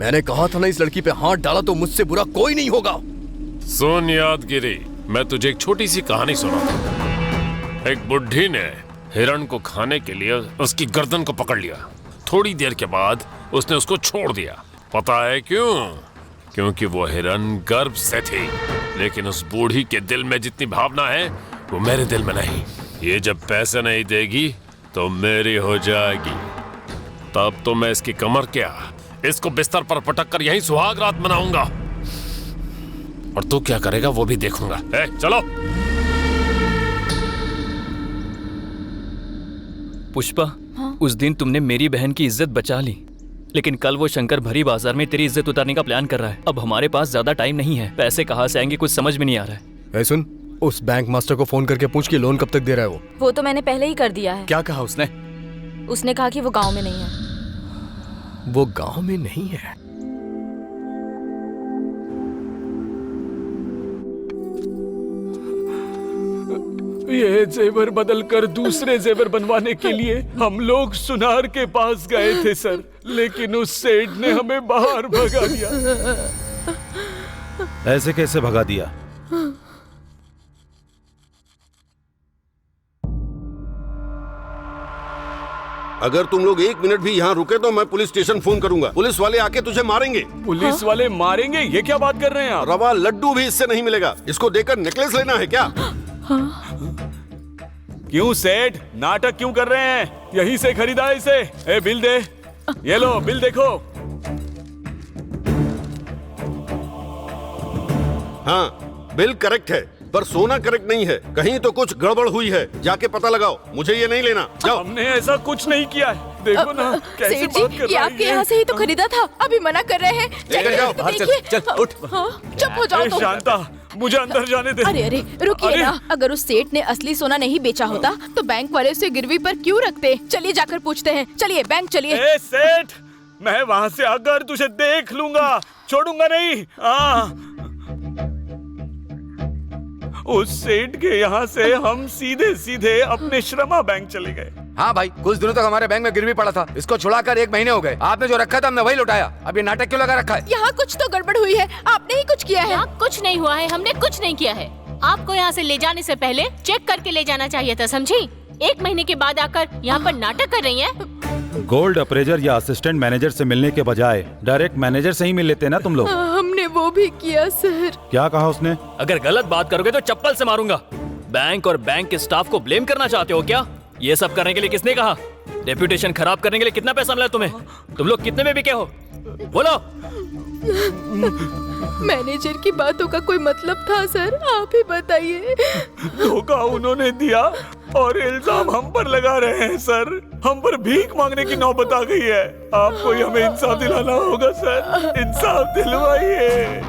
मैंने कहा था ना, इस लड़की पे हाथ डाला तो मुझसे बुरा कोई नहीं होगा। सुन यादगिरी, मैं तुझे एक छोटी सी कहानी सुनाता। एक बुढ़ी ने हिरण को खाने के लिए उसकी गर्दन को पकड़ लिया। थोड़ी देर के बाद उसने उसको छोड़ दिया। पता है क्यों? क्योंकि वो हिरण गर्भ से थी। लेकिन उस बूढ़ी के दिल में जितनी भावना है वो मेरे दिल में नहीं। ये जब पैसे नहीं देगी तो मेरी हो जाएगी। तब तो मैं इसकी कमर क्या, इसको बिस्तर पर पटक कर यहीं सुहाग रात मनाऊंगा। और तू क्या करेगा वो भी देखूंगा। चलो। पुष्पा, उस दिन तुमने मेरी बहन की इज्जत बचा ली, लेकिन कल वो शंकर भरी बाजार में तेरी इज्जत उतारने का प्लान कर रहा है। अब हमारे पास ज्यादा टाइम नहीं है। पैसे कहाँ से आएंगे कुछ समझ में नहीं आ रहा है। सुन, उस बैंक मास्टर को फोन करके पूछ कि लोन कब तक दे रहा है वो तो मैंने पहले ही कर दिया है। क्या कहा उसने? उसने कहा कि वो गांव में नहीं है। वो गांव में नहीं है? ये जेवर बदल कर दूसरे जेवर बनवाने के लिए हम लोग सुनार के पास गए थे सर, लेकिन उस सेठ ने हमें बाहर भगा दिया। ऐसे कैसे भगा दिया? अगर तुम लोग 1 मिनट भी यहाँ रुके तो मैं पुलिस स्टेशन फोन करूंगा। पुलिस वाले आके तुझे मारेंगे। पुलिस वाले मारेंगे? ये क्या बात कर रहे हैं आप? रवा लड्डू भी इससे नहीं मिलेगा। इसको देकर नेकलेस लेना है क्या? क्यों सेठ, नाटक क्यों कर रहे हैं? यहीं से खरीदा है इसे। ए, बिल दे। ये लो बिल देखो। हाँ, बिल करेक्ट है, पर सोना करेक्ट नहीं है। कहीं तो कुछ गड़बड़ हुई है, जाके पता लगाओ। मुझे ये नहीं लेना, जाओ। हमने ऐसा कुछ नहीं किया है। देखो ना कैसे सेठ बात जी, कर ये रहा आपके यहाँ से ही तो खरीदा था। अभी मना कर रहे हैं। लेकर जाओ, बाहर चल, उठ। चुप हो जाओ तुम। शांता, मुझे अंदर जाने दे। अरे रुकिए अरे। ना। अगर उस सेठ ने असली सोना नहीं बेचा होता तो बैंक वाले उसे गिरवी पर क्यों रखते? चलिए जाकर पूछते हैं। चलिए बैंक चलिए। ए सेठ, मैं वहाँ से आकर तुझे देख लूंगा, छोड़ूंगा नहीं। उस सेठ के यहाँ से हम सीधे सीधे अपने श्रमा बैंक चले गए। हाँ भाई, कुछ दिनों तक हमारे बैंक में गिरवी पड़ा था। इसको छुड़ाकर 1 महीने हो गए। आपने जो रखा था हमने वही लौटाया। अब ये नाटक क्यों लगा रखा है? यहाँ कुछ तो गड़बड़ हुई है। आपने ही कुछ किया है। यहाँ कुछ नहीं हुआ है, हमने कुछ नहीं किया है। आपको यहाँ से ले जाने से पहले चेक करके ले जाना चाहिए था, समझी? 1 महीने के बाद आकर यहाँ पर नाटक कर रही हैं। गोल्ड अप्रेजर या असिस्टेंट मैनेजर से मिलने के बजाय डायरेक्ट मैनेजर से ही मिल लेते ना तुम लोग। हमने वो भी किया सर। क्या कहा उसने? अगर गलत बात करोगे तो चप्पल से मारूंगा। बैंक और बैंक के स्टाफ को ब्लेम करना चाहते हो क्या? ये सब करने के लिए किसने कहा? रेपुटेशन खराब करने के लिए कितना पैसा मिला तुम्हें? तुम लोग कितने में बिके हो? बोलो। मैनेजर की बातों का कोई मतलब था सर? आप ही बताइए। धोखा उन्होंने दिया और इल्जाम हम पर लगा रहे हैं सर। हम पर भीख मांगने की नौबत आ गई है। आपको हमें इंसाफ दिलाना होगा सर। इंसाफ दिलवाइए।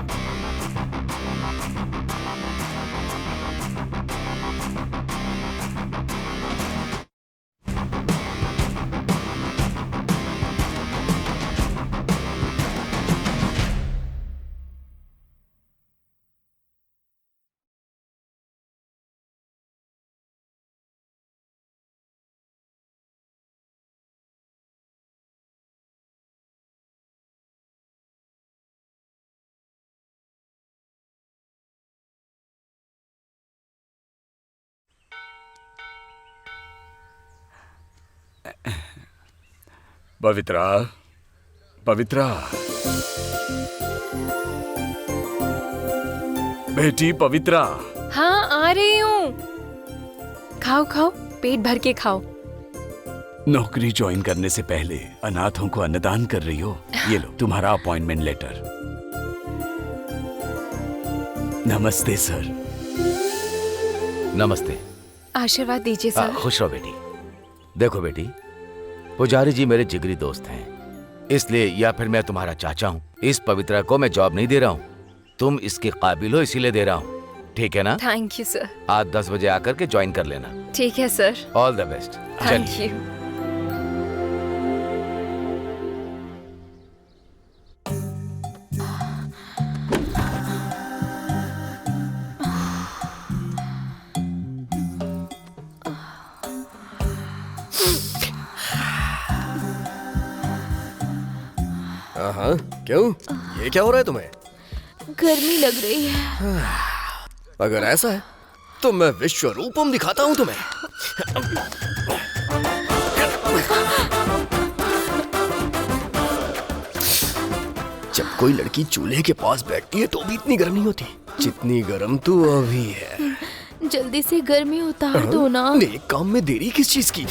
पवित्रा, पवित्रा, बेटी पवित्रा। हाँ आ रही हूँ। खाओ खाओ, पेट भर के खाओ। नौकरी ज्वाइन करने से पहले अनाथों को अन्नदान कर रही हो। ये लो तुम्हारा अपॉइंटमेंट लेटर। नमस्ते सर। नमस्ते। आशीर्वाद दीजिए सर। खुश रहो बेटी। देखो बेटी, पुजारी जी मेरे जिगरी दोस्त हैं, इसलिए या फिर मैं तुम्हारा चाचा हूँ। इस पवित्रा को मैं जॉब नहीं दे रहा हूँ, तुम इसके काबिल हो इसीलिए दे रहा हूँ। ठीक है ना? Thank you sir. आज 10 बजे आकर के ज्वाइन कर लेना। ठीक है sir. All the best. Thank you. हाँ, क्यों? ये क्या हो रहा है तुम्हें? गर्मी लग रही है। अगर ऐसा है तो मैं विश्व रूपम दिखाता हूँ तुम्हें। जब कोई लड़की चूल्हे के पास बैठती है तो भी इतनी गर्म नहीं होती जितनी गर्म तू अभी है। जल्दी से गर्मी उतार दो ना। एक काम में देरी किस चीज की?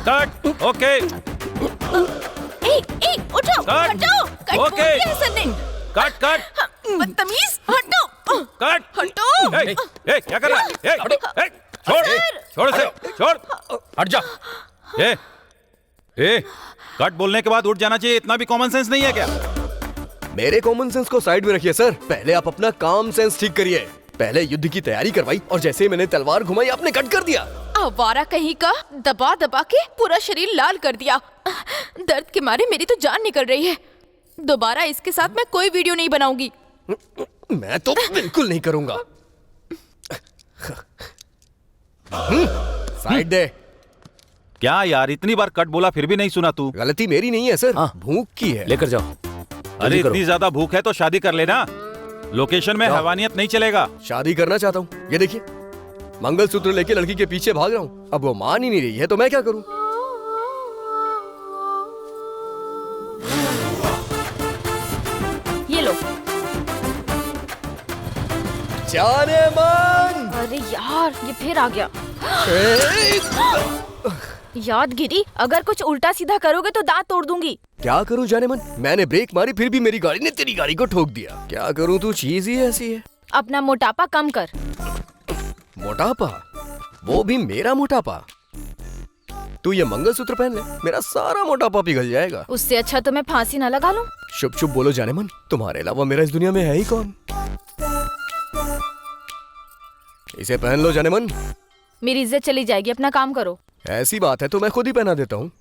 कट। ओके उठो, कट। हटो। Cut okay. बोल दिया है सर ने। कट कट बदतमीज, हटो। कट। हटो। ए, क्या कर रहा है? ए, छोड़ छोड़ इसे, छोड़, हट जा। ए, कट बोलने के बाद उठ जाना चाहिए, इतना भी कॉमन सेंस नहीं है क्या? मेरे कॉमन सेंस को साइड में रखिए सर। पहले आप अपना काम सेंस ठीक करिए। पहले युद्ध की तैयारी करवाई और जैसे ही मैंने तलवार घुमाई आपने कट कर दिया। आवारा कहीं का, दबा दबा के पूरा शरीर लाल कर दिया। दर्द के मारे मेरी तो जान निकल रही है। दोबारा इसके साथ मैं कोई वीडियो नहीं बनाऊंगी। मैं तो बिल्कुल नहीं करूंगा। साइड दे। क्या यार, इतनी बार कट बोला फिर भी नहीं सुना तू? गलती मेरी नहीं है सर, भूख की है। लेकर जाओ। अरे इतनी ज्यादा भूख है तो शादी कर लेना। लोकेशन में हैवानियत नहीं चलेगा। शादी करना चाहता हूँ। ये देखिए, मंगलसूत्र लेके लड़की के पीछे भाग रहा हूँ। अब वो मान ही नहीं रही है तो मैं क्या करूँ? ये लो। जाने मन। अरे यार, ये फिर आ गया। यादगिरी, अगर कुछ उल्टा सीधा करोगे तो दांत तोड़ दूंगी। क्या करूं जाने मन? मैंने ब्रेक मारी फिर भी मेरी गाड़ी ने तेरी गाड़ी को ठोक दिया। क्या करूं, तू चीज ही ऐसी है। अपना मोटापा कम कर। मोटापा? वो भी मेरा मोटापा? तू ये मंगलसूत्र पहन ले, मेरा सारा मोटापा पिघल जाएगा। उससे अच्छा तो मैं फांसी ना लगा लूं। शुभ शुभ बोलो जाने मन, तुम्हारे अलावा मेरा इस दुनिया में है ही कौन? इसे पहन लो जाने मन। मेरी इज्जत चली जाएगी, अपना काम करो। ऐसी बात है तो मैं खुद ही पहना देता हूँ।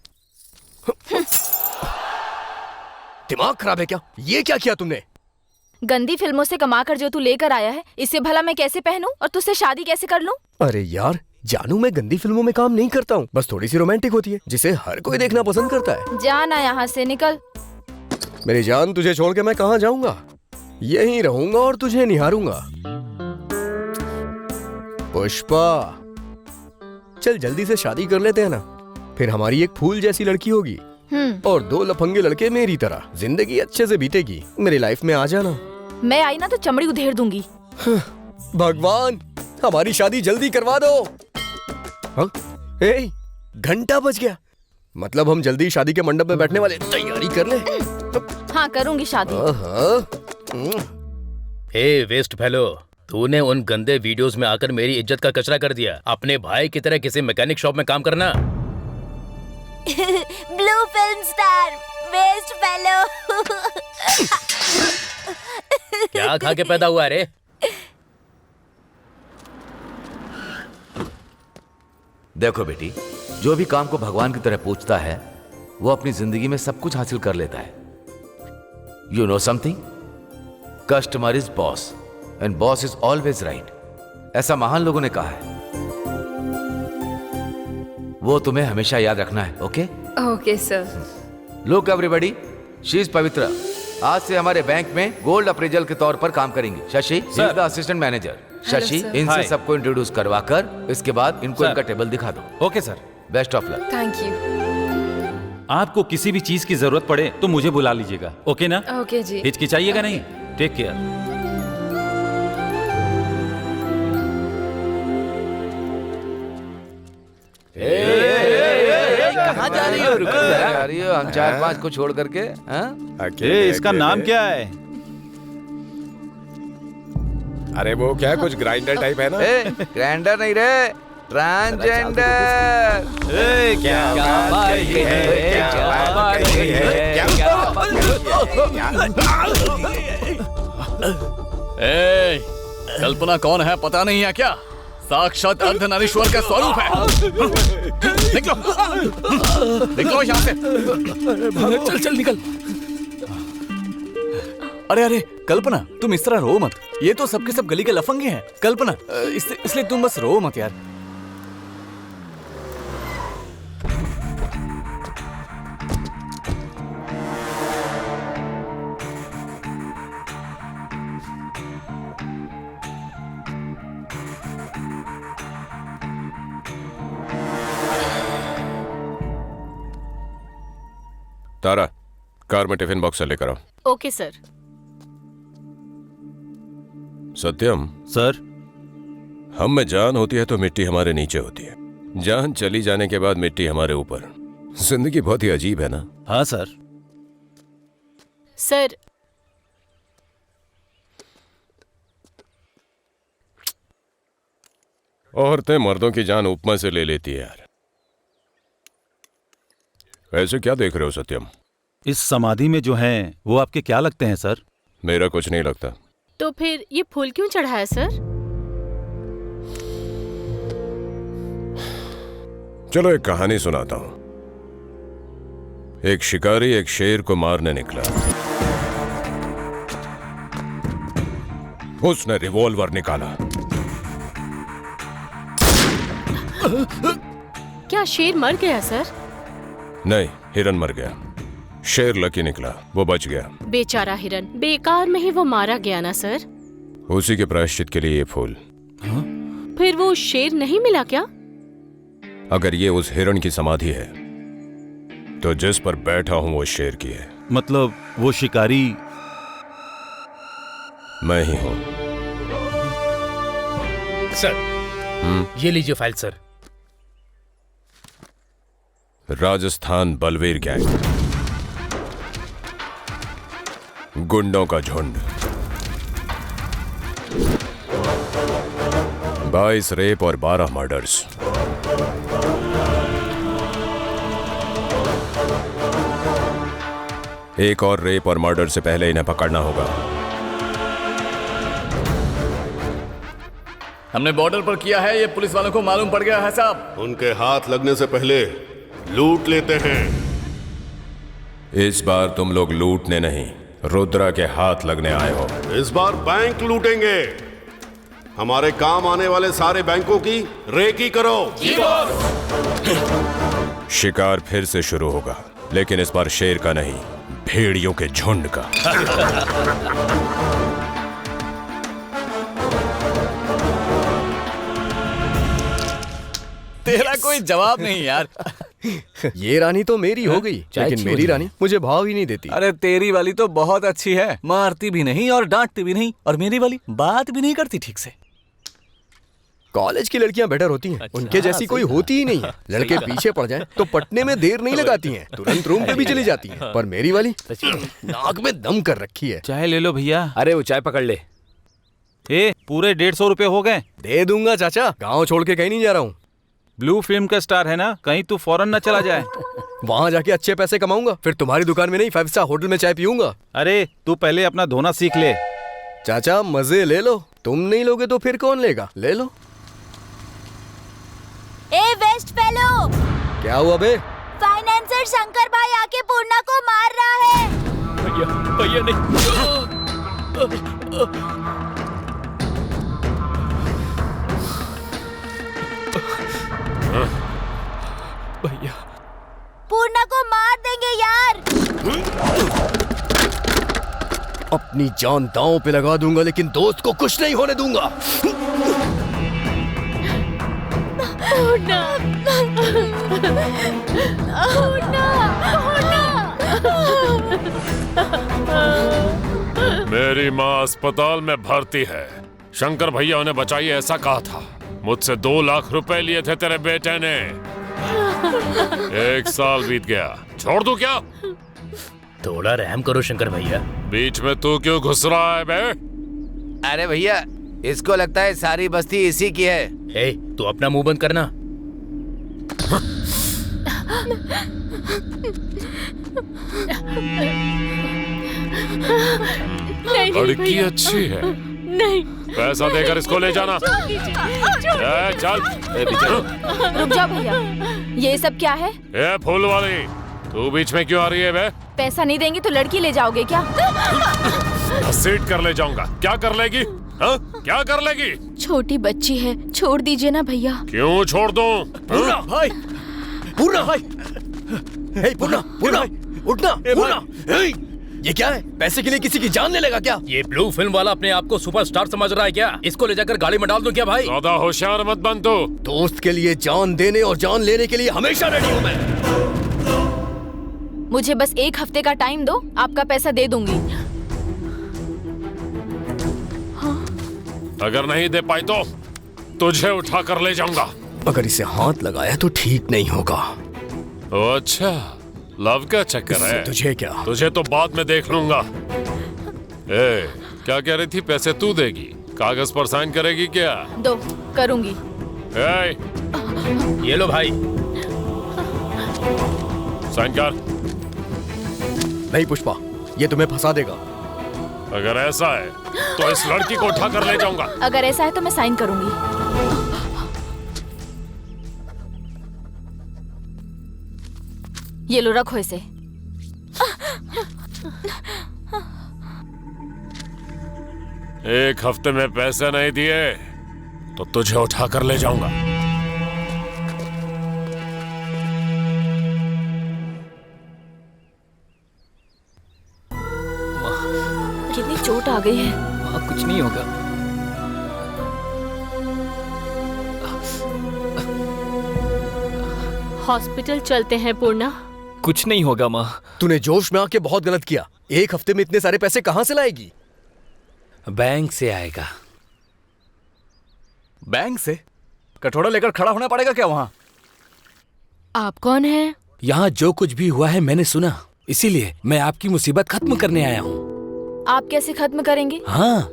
दिमाग खराब है क्या? ये क्या किया तुमने? गंदी फिल्मों से कमाकर जो तू लेकर आया है, इसे भला मैं कैसे पहनूं और तुझसे शादी कैसे कर लूं? अरे यार जानू, मैं गंदी फिल्मों में काम नहीं करता हूँ। बस थोड़ी सी रोमांटिक होती है जिसे हर कोई देखना पसंद करता है। जाना यहाँ से, निकल। मेरी जान, तुझे छोड़ के मैं कहाँ जाऊंगा? यहीं रहूंगा और तुझे निहारूंगा। पुष्पा, चल जल्दी से शादी कर लेते हैं ना, फिर हमारी एक फूल जैसी लड़की होगी और 2 लफंगे लड़के मेरी तरह। जिंदगी अच्छे से बीतेगी। मेरी लाइफ में आ जाना। मैं आई ना तो चमड़ी उधेड़ दूंगी। भगवान, हमारी शादी जल्दी करवा दो। हाँ? ए, घंटा बज गया। मतलब हम जल्दी शादी के मंडप में बैठने वाले। तैयारी कर ले। हाँ, करूंगी शादी। हे वेस्ट फेलो, तूने उन गंदे वीडियोस में आकर मेरी इज्जत का कचरा कर दिया। अपने भाई की तरह किसी मैकेनिक शॉप में काम करना। Blue film star, waste fellow. क्या खा के पैदा हुआ रे? देखो बेटी, जो भी काम को भगवान की तरह पूछता है वो अपनी जिंदगी में सब कुछ हासिल कर लेता है। You know something, customer is boss and boss is always right. ऐसा महान लोगों ने कहा है, वो तुम्हें हमेशा याद रखना है। Okay okay sir. Look everybody, she is Pavitra आज से हमारे बैंक में गोल्ड अप्रेजल के तौर पर काम करेंगी। Shashi is the assistant manager. Shashi, इनसे सबको इंट्रोड्यूस करवाकर इसके बाद इनको इनका टेबल दिखा दो। Okay sir. Best of luck. Thank you. आपको किसी भी चीज की जरूरत पड़े तो मुझे बुला लीजिएगा। ओके ना? ओके जी। हिचकिचाइएगा नहीं। Take care. कहाँ जा रही हो? जा रही हो हम 4-5 को छोड़ करके? इसका नाम क्या है? अरे वो क्या कुछ ग्राइंडर टाइप है ना? ग्राइंडर नहीं रे, ट्रांसजेंडर। क्या बात है? कल्पना कौन है पता नहीं है क्या? साक्षात अर्धनारीश्वर का स्वरूप है। निकलो, निकलो यहाँ से। चल चल निकल। अरे अरे कल्पना, तुम इस तरह रो मत। ये तो सबके सब गली के लफंगे हैं। कल्पना, इसलिए तुम बस रो मत यार। तारा, कार में टिफिन बॉक्स से लेकर आओ। Okay sir. सत्यम सर, हम में जान होती है तो मिट्टी हमारे नीचे होती है, जान चली जाने के बाद मिट्टी हमारे ऊपर। जिंदगी बहुत ही अजीब है ना? हाँ सर। सर, औरतें मर्दों की जान उपमा से ले लेती है यार। ऐसे क्या देख रहे हो सत्यम? इस समाधि में जो हैं वो आपके क्या लगते हैं सर? मेरा कुछ नहीं लगता। तो फिर ये फूल क्यों चढ़ाया सर? चलो एक कहानी सुनाता हूं। एक शिकारी एक शेर को मारने निकला। उसने रिवॉल्वर निकाला। क्या शेर मर गया सर? नहीं, हिरन मर गया। शेर लकी निकला, वो बच गया। बेचारा हिरन, बेकार में ही वो मारा गया ना सर। उसी के प्रायश्चित के लिए ये फूल। फिर वो शेर नहीं मिला क्या? अगर ये उस हिरन की समाधि है तो जिस पर बैठा हूं वो शेर की है। मतलब वो शिकारी मैं ही हूं। सर, ये लीजिए file sir. Rajasthan Balveer gang, गुंडों का झुंड, 22 रेप और 12 मर्डर्स। एक और रेप और मर्डर से पहले इन्हें पकड़ना होगा। हमने बॉर्डर पर किया है, ये पुलिस वालों को मालूम पड़ गया है साहब। उनके हाथ लगने से पहले लूट लेते हैं। इस बार तुम लोग लूटने नहीं, रुद्रा के हाथ लगने आए हो। इस बार बैंक लूटेंगे। हमारे काम आने वाले सारे बैंकों की रेकी करो। जी बॉस। शिकार फिर से शुरू होगा, लेकिन इस बार शेर का नहीं, भेड़ियों के झुंड का। तेरा कोई जवाब नहीं यार। ये रानी तो मेरी हो गई, लेकिन मेरी रानी मुझे भाव ही नहीं देती। अरे तेरी वाली तो बहुत अच्छी है, मारती भी नहीं और डांटती भी नहीं, और मेरी वाली बात भी नहीं करती ठीक से। कॉलेज की लड़कियां बेटर होती हैं, उनके जैसी कोई होती ही नहीं है। लड़के पीछे पड़ जाएं तो पटने में देर नहीं लगाती हैं, तुरंत रूम पे भी चली जाती हैं। पर मेरी वाली नाक में दम कर रखी है। चाय ले लो भैया। अरे वो चाय पकड़ ले। पूरे 150 रुपए हो गए। दे दूंगा चाचा, गाँव छोड़ के कहीं नहीं जा रहा हूँ। ब्लू फिल्म का स्टार है ना, कहीं तू फौरन न चला जाए। वहाँ जाके अच्छे पैसे कमाऊंगा, फिर तुम्हारी दुकान में नहीं 5 स्टार होटल में चाय पीऊंगा। अरे तू पहले अपना धोना सीख ले। चाचा मजे ले लो, तुम नहीं लोगे तो फिर कौन लेगा? ले लो। ए वेस्ट फेलो, क्या हुआ बे? फाइनेंसर शंकर भाई आके पूर्णा को मार रहा है। भैया नहीं। भैया पूर्णा को मार देंगे यार। अपनी जान दांव पे लगा दूंगा, लेकिन दोस्त को कुछ नहीं होने दूंगा। पूर्णा, पूर्णा, मेरी माँ अस्पताल में भर्ती है। शंकर भैया उन्हें बचाइए ऐसा कहा था। मुझसे 2 लाख रुपए लिए थे तेरे बेटे ने। 1 साल बीत गया, छोड़ दूं क्या? थोड़ा रहम करो शंकर भैया। बीच में तू क्यों घुस रहा है बे? अरे भैया, इसको लगता है सारी बस्ती इसी की है। ए, तू अपना मुंह बंद करना। लड़की अच्छी है, नहीं, पैसा देकर इसको ले जाना। चल। रुक जा भैया, ये सब क्या है? ए फूल वाली, तू बीच में क्यों आ रही है बे? पैसा नहीं देंगे तो लड़की ले जाओगे क्या? घसीट कर ले जाऊंगा। क्या कर लेगी? हाँ? क्या कर लेगी? छोटी बच्ची है, छोड़ दीजिए ना भैया। क्यों छोड़ दूं? पूर्णा भाई, पूर्णा भाई, पूर्णा, पूर्णा, उठना, पूर्णा। ये क्या है? पैसे के लिए किसी की जान ले लेगा क्या? ये ब्लू फिल्म वाला अपने आप को सुपरस्टार समझ रहा है क्या? इसको ले जाकर गाड़ी में डाल दूं क्या भाई? ज्यादा होशियार मत बन तू। दोस्त के लिए जान देने और जान लेने के लिए हमेशा रेडी हूं मैं। मुझे बस 1 हफ्ते का टाइम दो, आपका पैसा दे दूंगी। अगर नहीं दे पाई तो तुझे उठा कर ले जाऊंगा। अगर इसे हाथ लगाया तो ठीक नहीं होगा। ओ अच्छा, लव का चक्कर है। तुझे क्या? तुझे तो बाद में देख लूंगा। ए, क्या कह रही थी? पैसे तू देगी, कागज पर साइन करेगी क्या? दो, करूंगी। ए, ये लो भाई, साइन कर। नहीं पुष्पा, ये तुम्हें फंसा देगा। अगर ऐसा है तो इस लड़की को उठा कर ले जाऊंगा। अगर ऐसा है तो मैं साइन करूंगी। ये लो, रखो इसे। एक हफ्ते में पैसे नहीं दिए तो तुझे उठा कर ले जाऊंगा। कितनी चोट आ गई है। वहाँ कुछ नहीं होगा। हॉस्पिटल चलते हैं पूर्णा। कुछ नहीं होगा माँ। तूने जोश में आके बहुत गलत किया। 1 हफ्ते में इतने सारे पैसे कहाँ से लाएगी? बैंक से आएगा। बैंक से? कटोरा लेकर खड़ा होना पड़ेगा क्या वहाँ? आप कौन हैं? यहाँ जो कुछ भी हुआ है मैंने सुना, इसीलिए मैं आपकी मुसीबत खत्म करने आया हूँ। आप कैसे खत्म करेंगे? हाँ,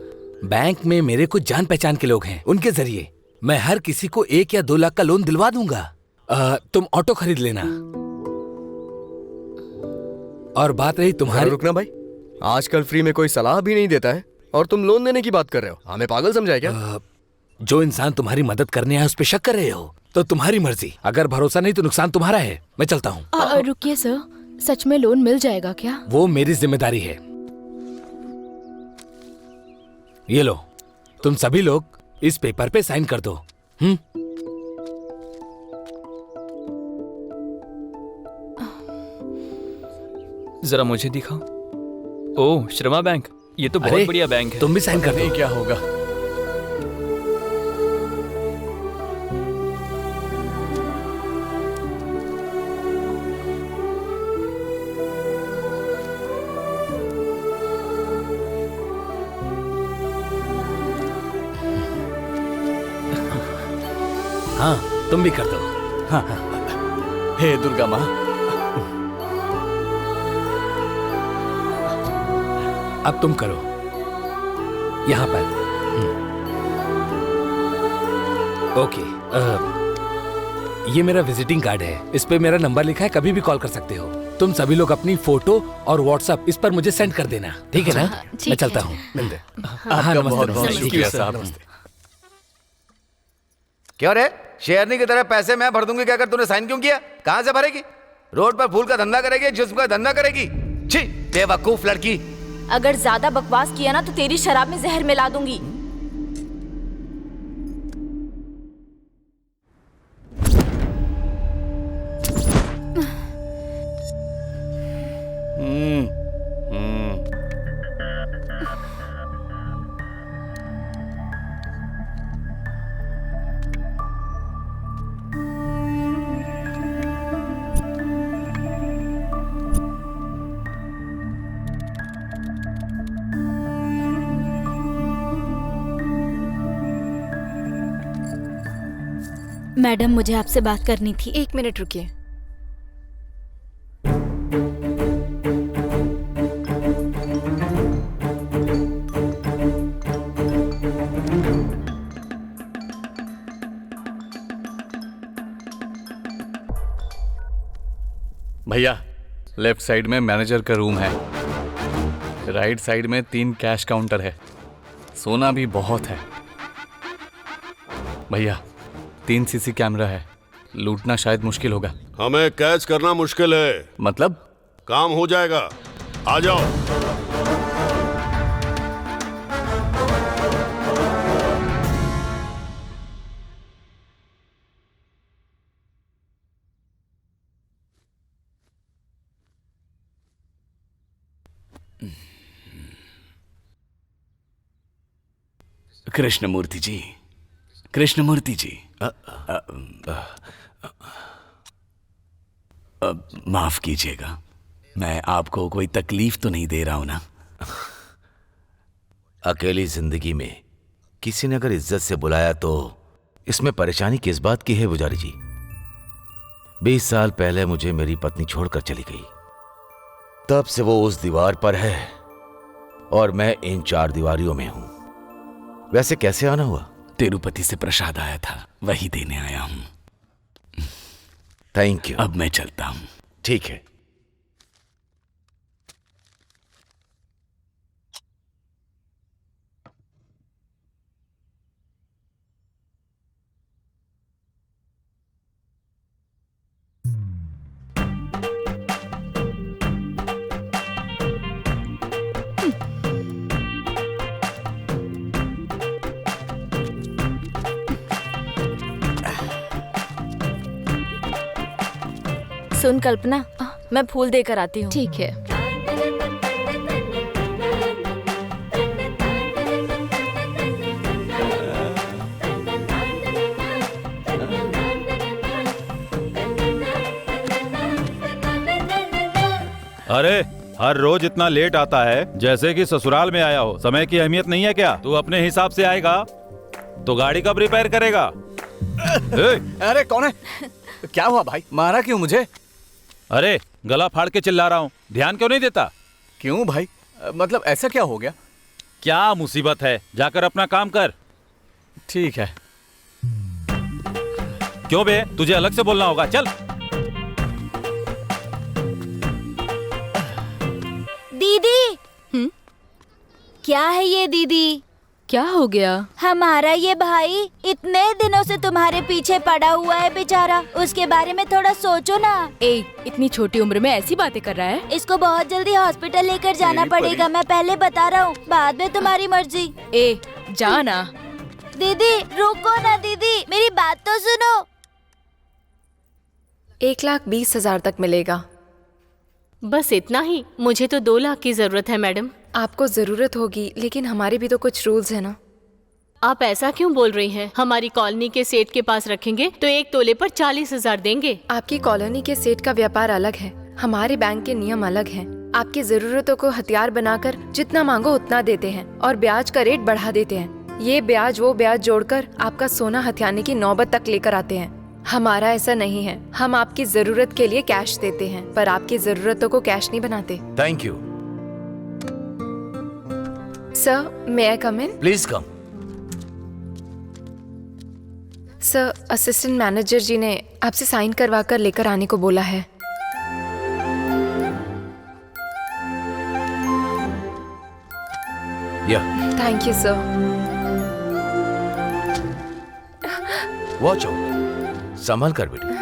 बैंक में मेरे कुछ जान पहचान के लोग हैं, उनके जरिए मैं हर किसी को 1 या 2 लाख का लोन दिलवा दूंगा। तुम ऑटो खरीद लेना। और बात रही तुम्हारी। रुकना भाई, आजकल फ्री में कोई सलाह भी नहीं देता है और तुम लोन देने की बात कर रहे हो। हमें पागल समझा है क्या? जो इंसान तुम्हारी मदद करने आया उस पे शक कर रहे हो तो तुम्हारी मर्जी। अगर भरोसा नहीं तो नुकसान तुम्हारा है। मैं चलता हूँ। रुकिए सर, सच में लोन मिल जाएगा क्या? वो मेरी जिम्मेदारी है। ये लो, तुम सभी लोग इस पेपर पे साइन कर दो। जरा मुझे दिखाओ। ओह, श्रमा बैंक, ये तो बहुत बढ़िया बैंक है। तुम भी साइन कर दो। क्या होगा? हाँ, तुम भी कर दो। हाँ। हे दुर्गा माँ, अब तुम करो यहाँ पर। ओके, ये मेरा विजिटिंग कार्ड है। इस पे मेरा नंबर लिखा है, कभी भी कॉल कर सकते हो। तुम सभी लोग अपनी फोटो और व्हाट्सएप इस पर मुझे सेंड कर देना, ठीक है ना? मैं चलता हूँ। हाँ, नमस्ते शुक्रिया साहब। क्यों रे, शेरनी की तरह पैसे मैं भर दूंगी, क्या कर तूने साइन क्यों किया? कहाँ से भरेगी? रोड पर फूल का धंधा करेगी, जिस्म का धंधा करेगी? छी, बेवकूफ लड़की। अगर ज्यादा बकवास किया ना तो तेरी शराब में जहर मिला दूंगी। मैडम, मुझे आपसे बात करनी थी। 1 मिनट रुकिए। भैया, लेफ्ट साइड में मैनेजर का रूम है, राइट साइड में 3 कैश काउंटर है, सोना भी बहुत है। भैया, 3 सीसी कैमरा है, लूटना शायद मुश्किल होगा। हमें कैच करना मुश्किल है। मतलब? काम हो जाएगा, आ जाओ। कृष्णमूर्ति जी, कृष्णमूर्ति जी, माफ कीजिएगा, मैं आपको कोई तकलीफ तो नहीं दे रहा हूं ना? अकेली जिंदगी में किसी ने अगर इज्जत से बुलाया तो इसमें परेशानी किस बात की है पुजारी जी? 20 साल पहले मुझे मेरी पत्नी छोड़कर चली गई। तब से वो उस दीवार पर है और मैं इन 4 दीवारियों में हूं। वैसे कैसे आना हुआ? तिरुपति से प्रसाद आया था, वही देने आया हूं। Thank you. अब मैं चलता हूं। ठीक है। सुन कल्पना, मैं फूल देकर आती हूँ। ठीक है। अरे हर रोज इतना लेट आता है जैसे कि ससुराल में आया हो। समय की अहमियत नहीं है क्या? तू अपने हिसाब से आएगा तो गाड़ी कब रिपेयर करेगा? अरे कौन है? क्या हुआ भाई? मारा क्यों मुझे? अरे गला फाड़ के चिल्ला रहा हूँ, ध्यान क्यों नहीं देता? क्यों भाई? मतलब ऐसा क्या हो गया? क्या मुसीबत है? जाकर अपना काम कर। ठीक है। क्यों बे, तुझे अलग से बोलना होगा। चल। दीदी। क्या है ये दीदी? क्या हो गया? हमारा ये भाई इतने दिनों से तुम्हारे पीछे पड़ा हुआ है बेचारा, उसके बारे में थोड़ा सोचो ना। इतनी छोटी उम्र में ऐसी बातें कर रहा है? इसको बहुत जल्दी हॉस्पिटल लेकर जाना पड़ेगा। मैं पहले बता रहा हूँ, बाद में तुम्हारी मर्जी। जा ना। दीदी रुको ना दीदी, मेरी बात तो सुनो। 1,20,000 तक मिलेगा। बस इतना ही? मुझे तो 2 लाख की जरूरत है मैडम। आपको जरूरत होगी, लेकिन हमारे भी तो कुछ रूल्स है ना। आप ऐसा क्यों बोल रही हैं? हमारी कॉलोनी के सेठ के पास रखेंगे तो 1 तोले पर 40,000 देंगे। आपकी कॉलोनी के सेठ का व्यापार अलग है, हमारे बैंक के नियम अलग हैं। आपकी जरूरतों को हथियार बनाकर जितना मांगो उतना देते हैं और ब्याज का रेट बढ़ा देते हैं। ये ब्याज वो ब्याज जोड़कर आपका सोना हथियाने की नौबत तक लेकर आते हैं। हमारा ऐसा नहीं है, हम आपकी जरूरत के लिए कैश देते हैं पर आपकी जरूरतों को कैश नहीं बनाते। Thank you. Sir, may I come in? Please come. Sir, assistant manager ji ने आपसे साइन करवा कर लेकर आने को बोला है। Thank you sir. Watch out, संभल कर बेटी।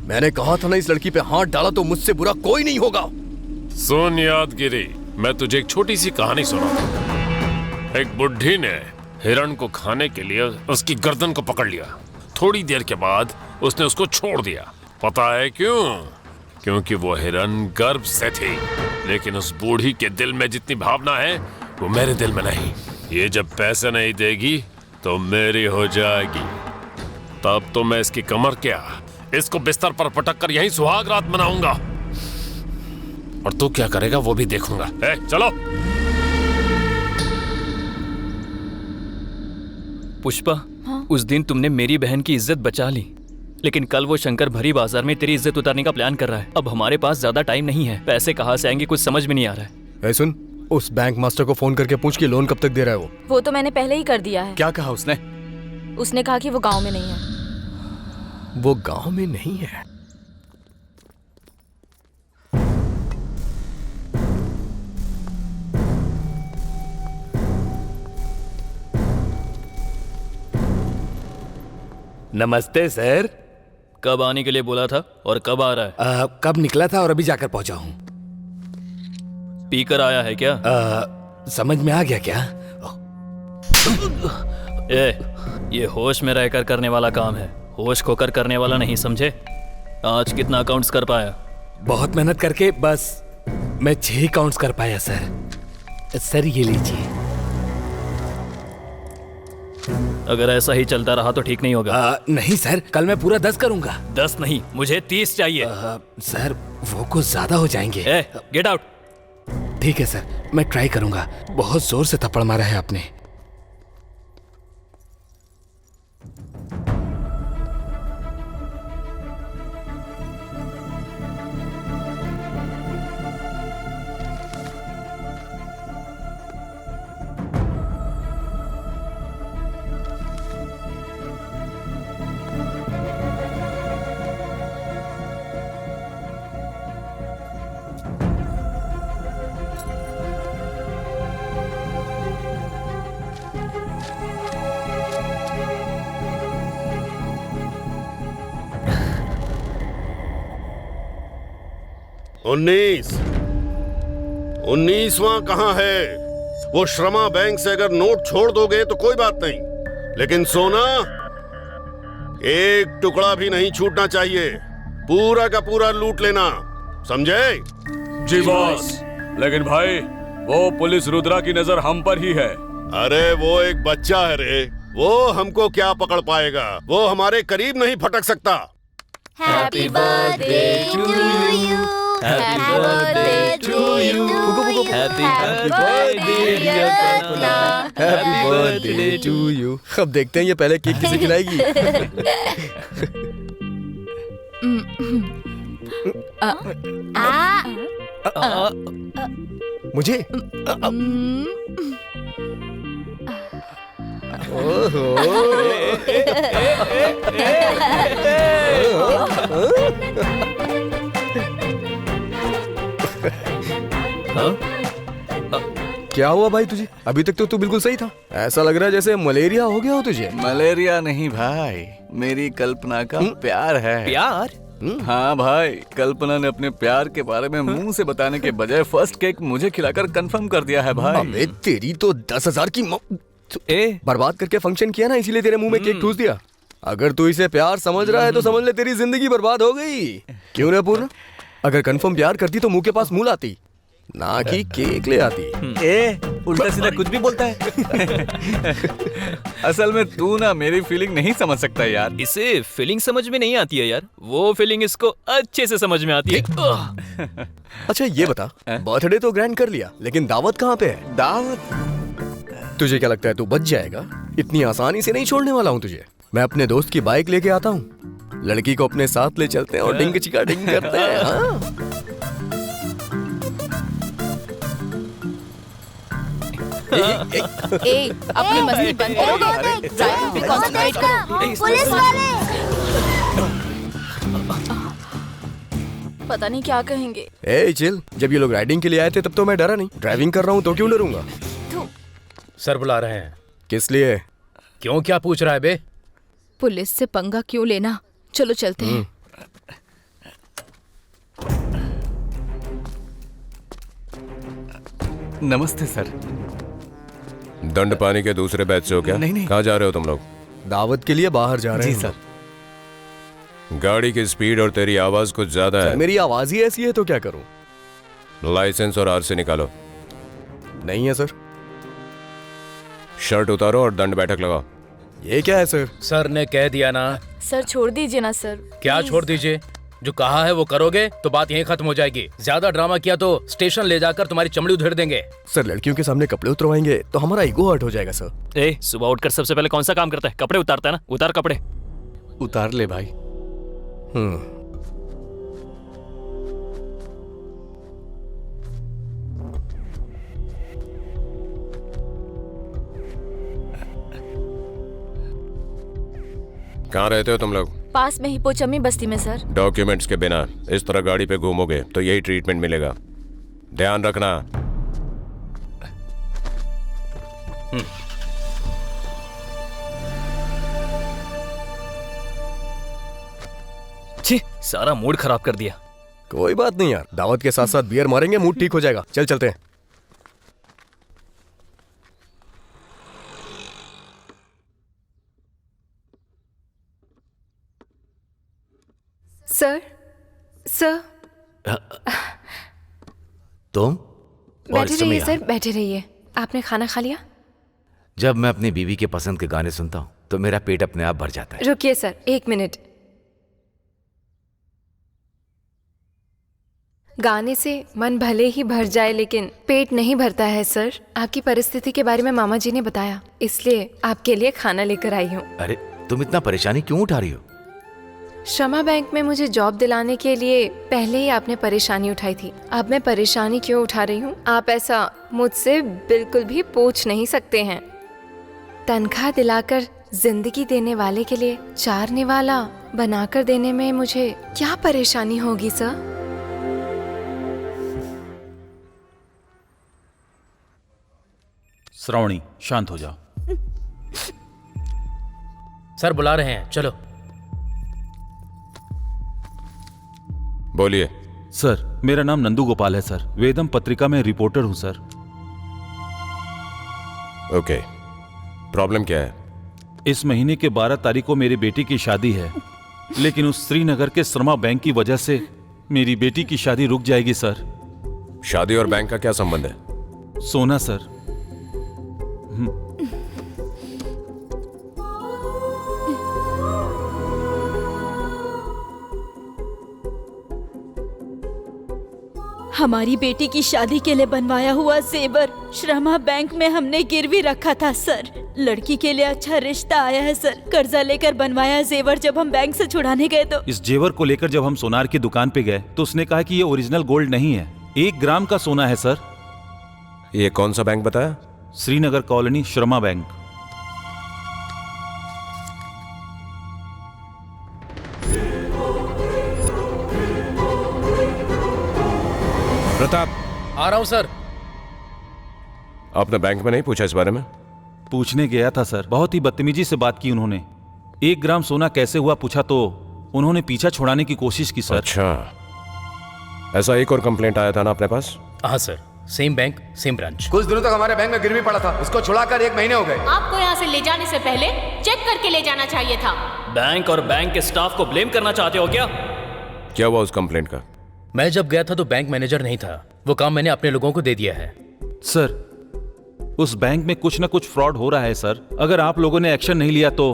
मैंने कहा था ना, इस लड़की पे हाथ डाला तो मुझसे बुरा कोई नहीं होगा। सुन यादगिरी, मैं तुझे एक छोटी सी कहानी सुनाता। एक बुढ़ी ने हिरण को खाने के लिए उसकी गर्दन को पकड़ लिया। थोड़ी देर के बाद उसने उसको छोड़ दिया। पता है क्यों? क्योंकि वो हिरण गर्भ से थी। लेकिन उस बूढ़ी के दिल में जितनी भावना है वो मेरे दिल में नहीं। ये जब पैसे नहीं देगी तो मेरी हो जाएगी। तब तो मैं इसकी कमर क्या, इसको बिस्तर पर पटक कर यहीं सुहाग रात मनाऊंगा। और तू क्या करेगा वो भी देखूंगा। चलो। पुष्पा, उस दिन तुमने मेरी बहन की इज्जत बचा ली, लेकिन कल वो शंकर भरी बाजार में तेरी इज्जत उतारने का प्लान कर रहा है। अब हमारे पास ज्यादा टाइम नहीं है, पैसे कहाँ से आएंगे कुछ समझ में नहीं आ रहा है। सुन, उस बैंक मास्टर को फोन करके पूछ कि लोन कब तक दे रहा है वो तो मैंने पहले ही कर दिया है। क्या कहा उसने? उसने कहा कि वो गांव में नहीं है। वो गांव में नहीं है? नमस्ते सर। कब आने के लिए बोला था और कब आ रहा है? कब निकला था और अभी जाकर पहुंचा हूँ। पीकर आया है क्या? समझ में आ गया क्या? ये होश में रहकर करने वाला काम है, होश खोकर करने वाला नहीं, समझे? आज कितना अकाउंट्स कर पाया? बहुत मेहनत करके बस मैं 6 अकाउंट्स कर पाया सर। सर ये लीजिए। अगर ऐसा ही चलता रहा तो ठीक नहीं होगा। नहीं सर, कल मैं पूरा 10 करूंगा। 10 नहीं, मुझे 30 चाहिए। सर वो कुछ ज्यादा हो जाएंगे। Get out. ठीक है सर, मैं ट्राई करूंगा। बहुत जोर से थप्पड़ मारा है आपने। उन्नीसवां कहाँ है? वो श्रमा बैंक से अगर नोट छोड़ दोगे तो कोई बात नहीं, लेकिन सोना एक टुकड़ा भी नहीं छूटना चाहिए। पूरा का पूरा लूट लेना, समझे? जी बॉस। लेकिन भाई वो पुलिस रुद्रा की नजर हम पर ही है। अरे वो एक बच्चा है रे, वो हमको क्या पकड़ पाएगा? वो हमारे करीब नहीं फटक सकता। Happy birthday to you, happy birthday to you, happy birthday to you. अब देखते हैं ये पहले केक किसे खिलाएगी। मुझे? क्या हुआ भाई तुझे? अभी तक तो तू बिल्कुल सही था। ऐसा लग रहा है जैसे मलेरिया हो गया हो तुझे। मलेरिया नहीं भाई, मेरी कल्पना का प्यार है। प्यार? हाँ भाई, कल्पना ने अपने प्यार के बारे में मुंह से बताने के बजाय फर्स्ट केक मुझे खिलाकर कंफर्म कर दिया है भाई। अबे तेरी तो 10,000 की बर्बाद करके फंक्शन किया ना, इसीलिए तेरे मुंह में केक ठूस दिया। अगर तू इसे प्यार समझ रहा है तो समझ ले तेरी जिंदगी बर्बाद हो गई। क्यों ना पूर्ण? अगर कंफर्म प्यार करती तो मुंह के पास मुंह लाती, ना कि केक ले आती। उल्टा सीधा कुछ भी बोलता है। असल में तू ना मेरी फीलिंग नहीं समझ सकता यार। इसे फीलिंग समझ में नहीं आती है यार, वो फीलिंग इसको अच्छे से समझ में आती है। अच्छा ये बता, बर्थडे तो ग्रैंड कर लिया, लेकिन दावत कहाँ पे है? दावत? तुझे क्या लगता है तू बच जाएगा? इतनी आसानी से नहीं छोड़ने वाला हूँ तुझे। मैं अपने दोस्त की बाइक लेके आता हूँ, लड़की को अपने साथ ले चलते हैं और डिंग चिका डिंग करते हैं। हाँ? अपनी मस्ती बंद करोगे? ड्राइविंग पे कंसंट्रेट करो। पुलिस वाले! पता नहीं क्या कहेंगे। ए चिल, जब ये लोग राइडिंग के लिए आए थे तब तो मैं डरा नहीं। ड्राइविंग कर रहा हूँ तो क्यों डरूंगा? सर बुला रहे हैं। किस लिए? क्यों, क्या पूछ रहा है बे? पुलिस से पंगा क्यों लेना? चलो चलते हैं। नमस्ते सर। दंड पाने के दूसरे बैच से हो क्या? नहीं। कहाँ जा रहे हो तुम लोग? दावत के लिए बाहर जा रहे हैं। जी सर। गाड़ी की स्पीड और तेरी आवाज कुछ ज्यादा है। मेरी आवाज ही ऐसी है तो क्या करूं? लाइसेंस और आरसी निकालो। नहीं है सर। शर्ट उतारो और दंड बैठक लगाओ। ये क्या है सर? सर ने कह दिया ना। सर छोड़ दीजिए ना सर। क्या छोड़ दीजिए? जो कहा है वो करोगे तो बात यहीं खत्म हो जाएगी। ज्यादा ड्रामा किया तो स्टेशन ले जाकर तुम्हारी चमड़ी उधेड़ देंगे। सर लड़कियों के सामने कपड़े उतरवाएंगे तो हमारा ईगो हर्ट हो जाएगा सर। सुबह उठकर सबसे पहले कौन सा काम करता है? कपड़े उतारता है ना? उतार कपड़े। उतार ले भाई। कहाँ रहते हो तुम लोग? पास में ही पोचम्मी बस्ती में सर। डॉक्यूमेंट्स के बिना इस तरह गाड़ी पे घूमोगे तो यही ट्रीटमेंट मिलेगा, ध्यान रखना। छी, सारा मूड खराब कर दिया। कोई बात नहीं यार, दावत के साथ साथ बियर मारेंगे, मूड ठीक हो जाएगा। चल चलते हैं। Sir, sir. तुम? बैठे रहिए सर, बैठे रहिए। आपने खाना खा लिया? जब मैं अपनी बीवी के पसंद के गाने सुनता हूँ तो मेरा पेट अपने आप भर जाता है। रुकिए सर, 1 मिनट। गाने से मन भले ही भर जाए लेकिन पेट नहीं भरता है सर। आपकी परिस्थिति के बारे में मामा जी ने बताया, इसलिए आपके लिए खाना लेकर आई हूँ। अरे तुम इतना परेशानी क्यों उठा रही हो? श्रमा बैंक में मुझे जॉब दिलाने के लिए पहले ही आपने परेशानी उठाई थी। अब मैं परेशानी क्यों उठा रही हूँ आप ऐसा मुझसे बिल्कुल भी पूछ नहीं सकते हैं। तनख्वाह दिलाकर जिंदगी देने वाले के लिए चारने वाला बनाकर देने में मुझे क्या परेशानी होगी सर? श्रावणी शांत हो जाओ। सर बुला रहे हैं, चलो। बोलिए। सर मेरा नाम नंदू गोपाल है सर, वेदम पत्रिका में रिपोर्टर हूं सर। ओके, प्रॉब्लम क्या है? इस महीने के 12 तारीख को मेरी बेटी की शादी है, लेकिन उस श्रीनगर के श्रमा बैंक की वजह से मेरी बेटी की शादी रुक जाएगी सर। शादी और बैंक का क्या संबंध है? सोना सर। हमारी बेटी की शादी के लिए बनवाया हुआ जेवर श्रमा बैंक में हमने गिरवी रखा था सर। लड़की के लिए अच्छा रिश्ता आया है सर। कर्जा लेकर बनवाया जेवर जब हम बैंक से छुड़ाने गए तो इस जेवर को लेकर जब हम सोनार की दुकान पे गए तो उसने कहा कि ये ओरिजिनल गोल्ड नहीं है, 1 ग्राम का सोना है सर। ये कौन सा बैंक बताया? श्रीनगर कॉलोनी श्रमा बैंक। प्रताप। आ रहा हूं सर। आपने बैंक में नहीं पूछा इस बारे में? पूछने गया था सर, बहुत ही बदतमीजी से बात की उन्होंने। 1 ग्राम सोना कैसे हुआ पूछा तो उन्होंने पीछा छुड़ाने की कोशिश की सर। अच्छा, ऐसा एक और कंप्लेंट आया था ना अपने पास? हाँ sir, same bank same branch. कुछ दिनों तक हमारे बैंक में गिरवी पड़ा था, उसको छुड़ाकर 1 महीने हो गए। आपको यहाँ से ले जाने से पहले चेक करके ले जाना चाहिए था। बैंक और बैंक के स्टाफ को ब्लेम करना चाहते हो क्या? क्या हुआ उस कंप्लेंट का? मैं जब गया था तो बैंक मैनेजर नहीं था, वो काम मैंने अपने लोगों को दे दिया है। सर उस बैंक में कुछ न कुछ फ्रॉड हो रहा है सर। अगर आप लोगों ने एक्शन नहीं लिया तो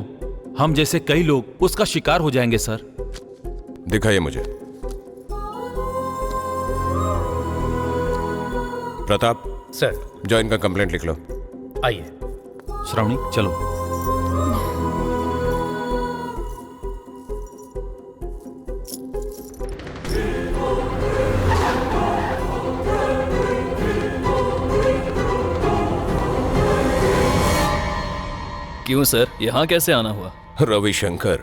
हम जैसे कई लोग उसका शिकार हो जाएंगे सर। दिखाइए मुझे। प्रताप। सर। जो इनका कंप्लेंट लिख लो। आइए। श्रावणी चलो। क्यों सर, यहाँ कैसे आना हुआ? रविशंकर।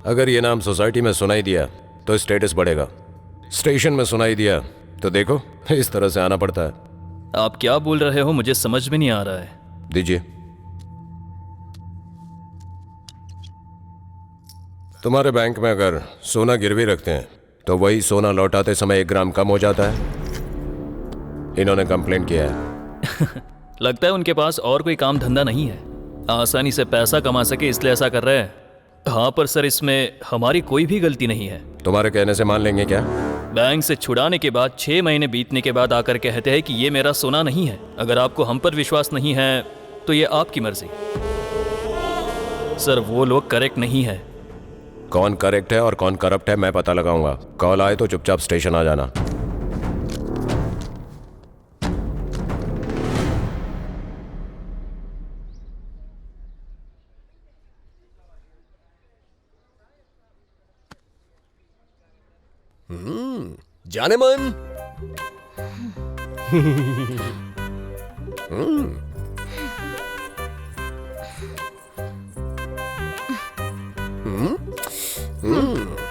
अगर ये नाम सोसाइटी में सुनाई दिया तो स्टेटस बढ़ेगा, स्टेशन में सुनाई दिया तो देखो इस तरह से आना पड़ता है। आप क्या बोल रहे हो, मुझे समझ में नहीं आ रहा है। दीजिए। तुम्हारे बैंक में अगर सोना गिरवी रखते हैं तो वही सोना लौटाते समय 1 ग्राम कम हो जाता है। इन्होंने कंप्लेंट किया है। लगता है उनके पास और कोई काम धंधा नहीं है, आसानी से पैसा कमा सके इसलिए ऐसा कर रहे हैं। हाँ पर सर इसमें हमारी कोई भी गलती नहीं है। तुम्हारे कहने से मान लेंगे क्या? बैंक से छुड़ाने के बाद 6 महीने बीतने के बाद आकर कहते हैं कि ये मेरा सोना नहीं है। अगर आपको हम पर विश्वास नहीं है तो ये आपकी मर्जी। सर वो लोग करेक्ट नहीं है। कौन करेक्ट है और कौन करप्ट है मैं पता लगाऊंगा। कॉल आए तो चुपचाप स्टेशन आ जाना। जाने मन।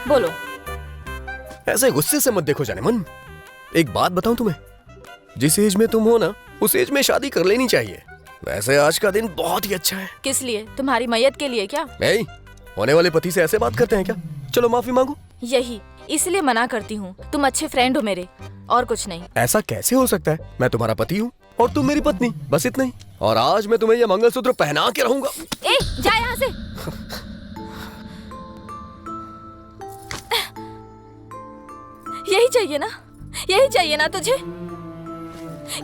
बोलो। ऐसे गुस्से से मत देखो जाने मन। एक बात बताऊं तुम्हें, जिस एज में तुम हो ना उस एज में शादी कर लेनी चाहिए। वैसे आज का दिन बहुत ही अच्छा है। किस लिए? तुम्हारी मैयत के लिए क्या? नहीं, होने वाले पति से ऐसे बात करते हैं क्या? चलो माफी मांगो। यही इसलिए मना करती हूँ, तुम अच्छे फ्रेंड हो मेरे, और कुछ नहीं। ऐसा कैसे हो सकता है? मैं तुम्हारा पति हूँ और तुम मेरी पत्नी, बस इतना ही। और आज मैं तुम्हें यह मंगलसूत्र पहना के रहूंगा। ए, जा यहाँ से। यही चाहिए ना, यही चाहिए ना तुझे,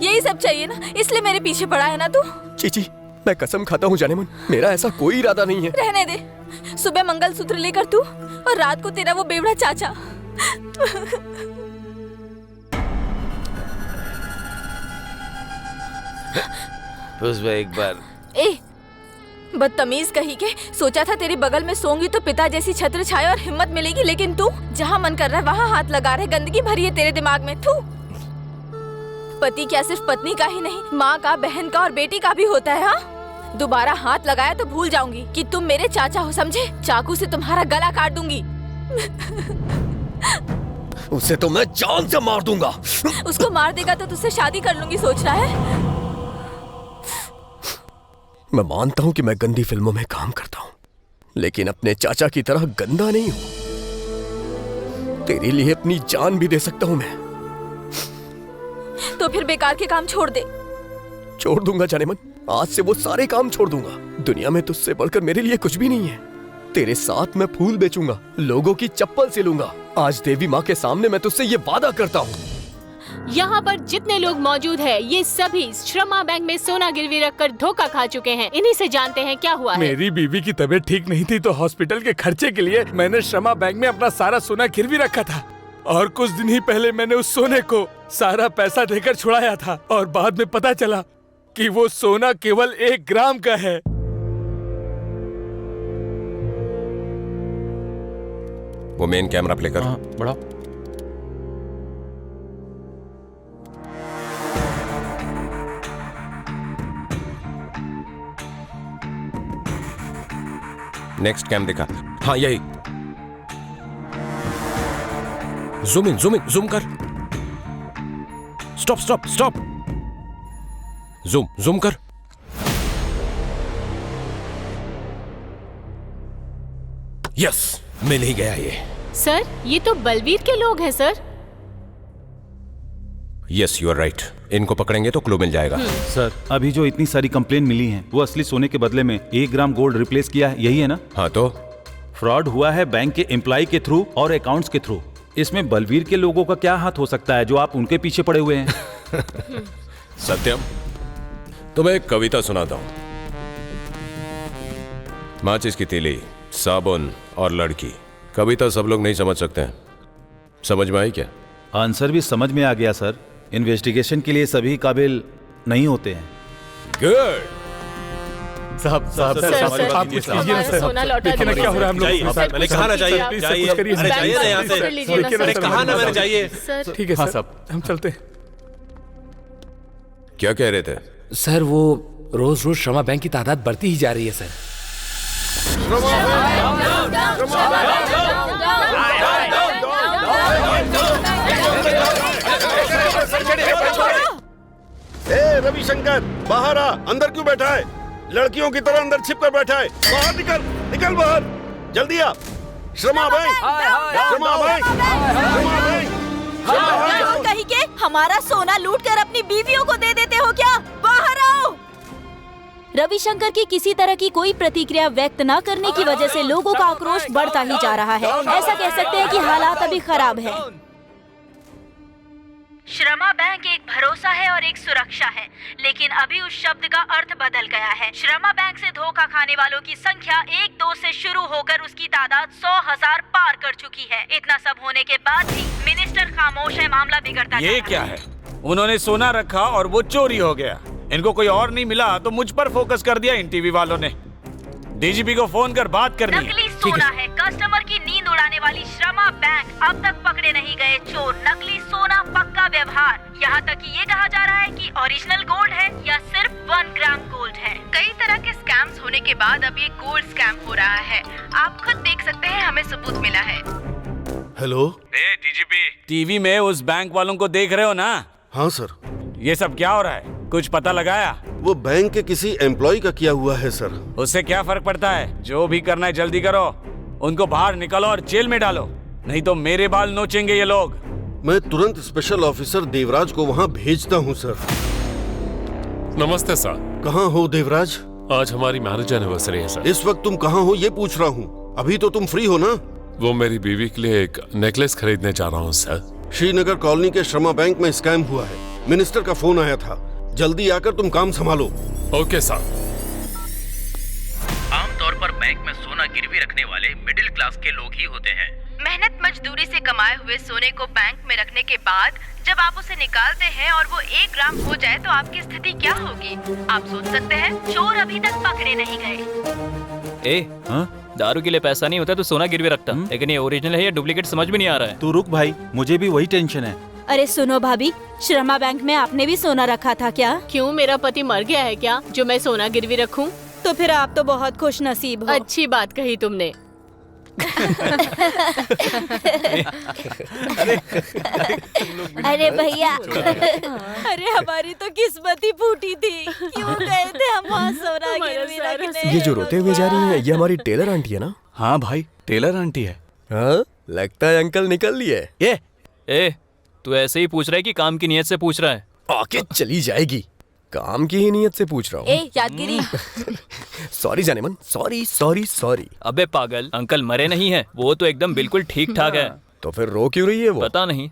यही सब चाहिए ना, इसलिए मेरे पीछे पड़ा है ना तू। चीची, मैं कसम खाता हूँ जानेमन, मेरा ऐसा कोई इरादा नहीं है। रहने दे, सुबह मंगलसूत्र लेकर तू और रात को तेरा वो बेवड़ा चाचा। पुष्पा एक बार। ए, बदतमीज कही के, सोचा था तेरे बगल में सोंगी तो पिता जैसी छत्र छाया और हिम्मत मिलेगी, लेकिन तू जहाँ मन कर रहा है वहाँ हाथ लगा रहे। गंदगी भरी है तेरे दिमाग में। तू पति क्या सिर्फ पत्नी का ही नहीं, माँ का, बहन का और बेटी का भी होता है। हाँ, दोबारा हाथ लगाया तो भूल जाऊंगी कि तुम मेरे चाचा हो, समझे? चाकू से तुम्हारा गला काट दूंगी। उसे तो मैं जान से मार दूंगा। उसको मार देगा तो तुझसे शादी कर लूंगी, सोच रहा है? मैं मानता हूँ कि मैं गंदी फिल्मों में काम करता हूँ, लेकिन अपने चाचा की तरह गंदा नहीं हूँ। तेरे लिए अपनी जान भी दे सकता हूँ मैं। तो फिर बेकार के काम छोड़ दे। छोड़ दूंगा जानेमन, आज से वो सारे काम छोड़ दूंगा। दुनिया में तुझसे बढ़कर मेरे लिए कुछ भी नहीं है। तेरे साथ मैं फूल बेचूंगा, लोगों की चप्पल सिलूंगा। आज देवी माँ के सामने मैं तुझसे ये वादा करता हूँ। यहाँ पर जितने लोग मौजूद हैं, ये सभी श्रमा बैंक में सोना गिरवी रखकर धोखा खा चुके हैं। इन्हीं से जानते हैं क्या हुआ है। मेरी बीवी की तबीयत ठीक नहीं थी तो हॉस्पिटल के खर्चे के लिए मैंने श्रमा बैंक में अपना सारा सोना गिरवी रखा था, और कुछ दिन ही पहले मैंने उस सोने को सारा पैसा देकर छुड़ाया था, और बाद में पता चला कि वो सोना केवल 1 ग्राम का है। वो मेन कैमरा प्ले कर। बड़ा नेक्स्ट कैम दिखा। हाँ यही। जूम इन, जूम कर। स्टॉप। जूम कर। यस, मिल ही गया ये। सर, ये तो बलवीर के लोग हैं sir. Yes, you are right. इनको पकड़ेंगे तो क्लू मिल जाएगा। सर, अभी जो इतनी सारी कंप्लेन मिली हैं, वो असली सोने के बदले में 1 ग्राम गोल्ड रिप्लेस किया है, यही है ना? हाँ, तो फ्रॉड हुआ है बैंक के एम्प्लॉय के थ्रू और अकाउंट्स के थ्रू। इसमें बलवीर के लोगों का क्या हाथ हो सकता है जो आप उनके पीछे पड़े हुए हैं? सत्यम, तुम्हें एक कविता सुनाता हूं। माचिस की तीली, साबुन और लड़की। कविता सब लोग नहीं समझ सकते हैं। समझ में आई क्या? आंसर भी समझ में आ गया सर। इन्वेस्टिगेशन के लिए सभी काबिल नहीं होते हैं। गुड। साहब आप कुछ कीजिए ना सर। सोना लौटा देखिए ना क्या हो रहा है हम लोग। मैंने कहा ना जाइए। अरे जाइए ना यहाँ से। मैंने कहा ना मैंने जाइए। ठीक है सर, हम चलते हैं। क्या कह रहे थे? सर, वो रोज श्रमा बैंक की तादाद बढ़ती ही जा रही है सर। ए रविशंकर, बाहर आ। अंदर क्यों बैठा है? लड़कियों की तरह अंदर छिप कर बैठा है। बाहर निकल बाहर, जल्दी आ। श्रमा बैंक, श्रमा बैंक, श्रमा बैंक। कहीं के हमारा सोना लूट कर अपनी बीवियों को दे देते हो क्या? बाहर आओ। रविशंकर की किसी तरह की कोई प्रतिक्रिया व्यक्त न करने की वजह से लोगों का आक्रोश बढ़ता ही जा रहा है। ऐसा कह सकते हैं कि हालात अभी खराब है। श्रमा बैंक एक भरोसा है और एक सुरक्षा है, लेकिन अभी उस शब्द का अर्थ बदल गया है। श्रमा बैंक से धोखा खाने वालों की संख्या 1-2 से शुरू होकर उसकी तादाद 100,000 पार कर चुकी है। इतना सब होने के बाद भी मिनिस्टर खामोश है, मामला बिगड़ता ये क्या है? उन्होंने सोना रखा और वो चोरी हो गया। इनको कोई और नहीं मिला तो मुझ पर फोकस कर दिया इन टीवी वालों ने। डीजीपी को फोन कर बात करनी है। नकली सोना है, कस्टमर की नींद उड़ाने वाली श्रमा बैंक। अब तक पकड़े नहीं गए चोर। नकली सोना, पक्का व्यवहार। यहाँ तक कि ये कहा जा रहा है कि ओरिजिनल गोल्ड है या सिर्फ 1 ग्राम गोल्ड है। कई तरह के स्कैम्स होने के बाद अब ये गोल्ड स्कैम हो रहा है। आप खुद देख सकते हैं, हमें सबूत मिला है। हेलो डीजीपी, टीवी में उस बैंक वालों को देख रहे हो ना? हाँ सर। ये सब क्या हो रहा है? कुछ पता लगाया? वो बैंक के किसी एम्प्लॉय का किया हुआ है सर। उससे क्या फर्क पड़ता है? जो भी करना है जल्दी करो। उनको बाहर निकालो और जेल में डालो, नहीं तो मेरे बाल नोचेंगे ये लोग। मैं तुरंत स्पेशल ऑफिसर देवराज को वहाँ भेजता हूँ सर। नमस्ते सर। कहाँ हो देवराज? आज हमारी मैरिज एनिवर्सरी है सर। इस वक्त तुम कहाँ हो ये पूछ रहा हूँ। अभी तो तुम फ्री हो ना? वो मेरी बीवी के लिए एक नेकलेस खरीदने जा रहा हूँ सर। श्रीनगर कॉलोनी के श्रमा बैंक में स्कैम हुआ है। मिनिस्टर का फोन आया था, जल्दी आकर तुम काम संभालो। Okay sir. आमतौर पर बैंक में सोना गिरवी रखने वाले मिडिल क्लास के लोग ही होते हैं। मेहनत मजदूरी से कमाए हुए सोने को बैंक में रखने के बाद जब आप उसे निकालते हैं और वो 1 ग्राम हो जाए तो आपकी स्थिति क्या होगी? आप सोच सकते हैं। चोर अभी तक पकड़े नहीं गए। दारू के लिए पैसा नहीं होता तो सोना गिरवी रखता, लेकिन ये ओरिजिनल है या डुप्लीकेट समझ में नहीं आ रहा है। तू रुक भाई, मुझे भी वही टेंशन है। अरे सुनो भाभी, श्रमा बैंक में आपने भी सोना रखा था क्या? क्यों, मेरा पति मर गया है क्या जो मैं सोना गिरवी रखूं? तो फिर आप तो बहुत खुश नसीब हो। अच्छी बात कही तुमने। अरे भैया, अरे हमारी तो किस्मत ही फूटी थी। क्यों गए थे हम वहाँ सोना गिरवी रखने? ये जो रोते हुए जा रही है, ये हमारी टेलर आंटी है ना? हाँ भाई, टेलर आंटी है। हाँ, लगता है अंकल निकल लिए। ये तू ऐसे ही पूछ रहा है कि काम की नियत से पूछ रहा है? आके चली जाएगी। काम की ही नियत से पूछ रहा हूँ। ए यादगिरी। सॉरी जानेमन, सॉरी। अबे पागल, अंकल मरे नहीं है, वो तो एकदम बिल्कुल ठीक ठाक है। तो फिर रो क्यों रही है वो? पता नहीं।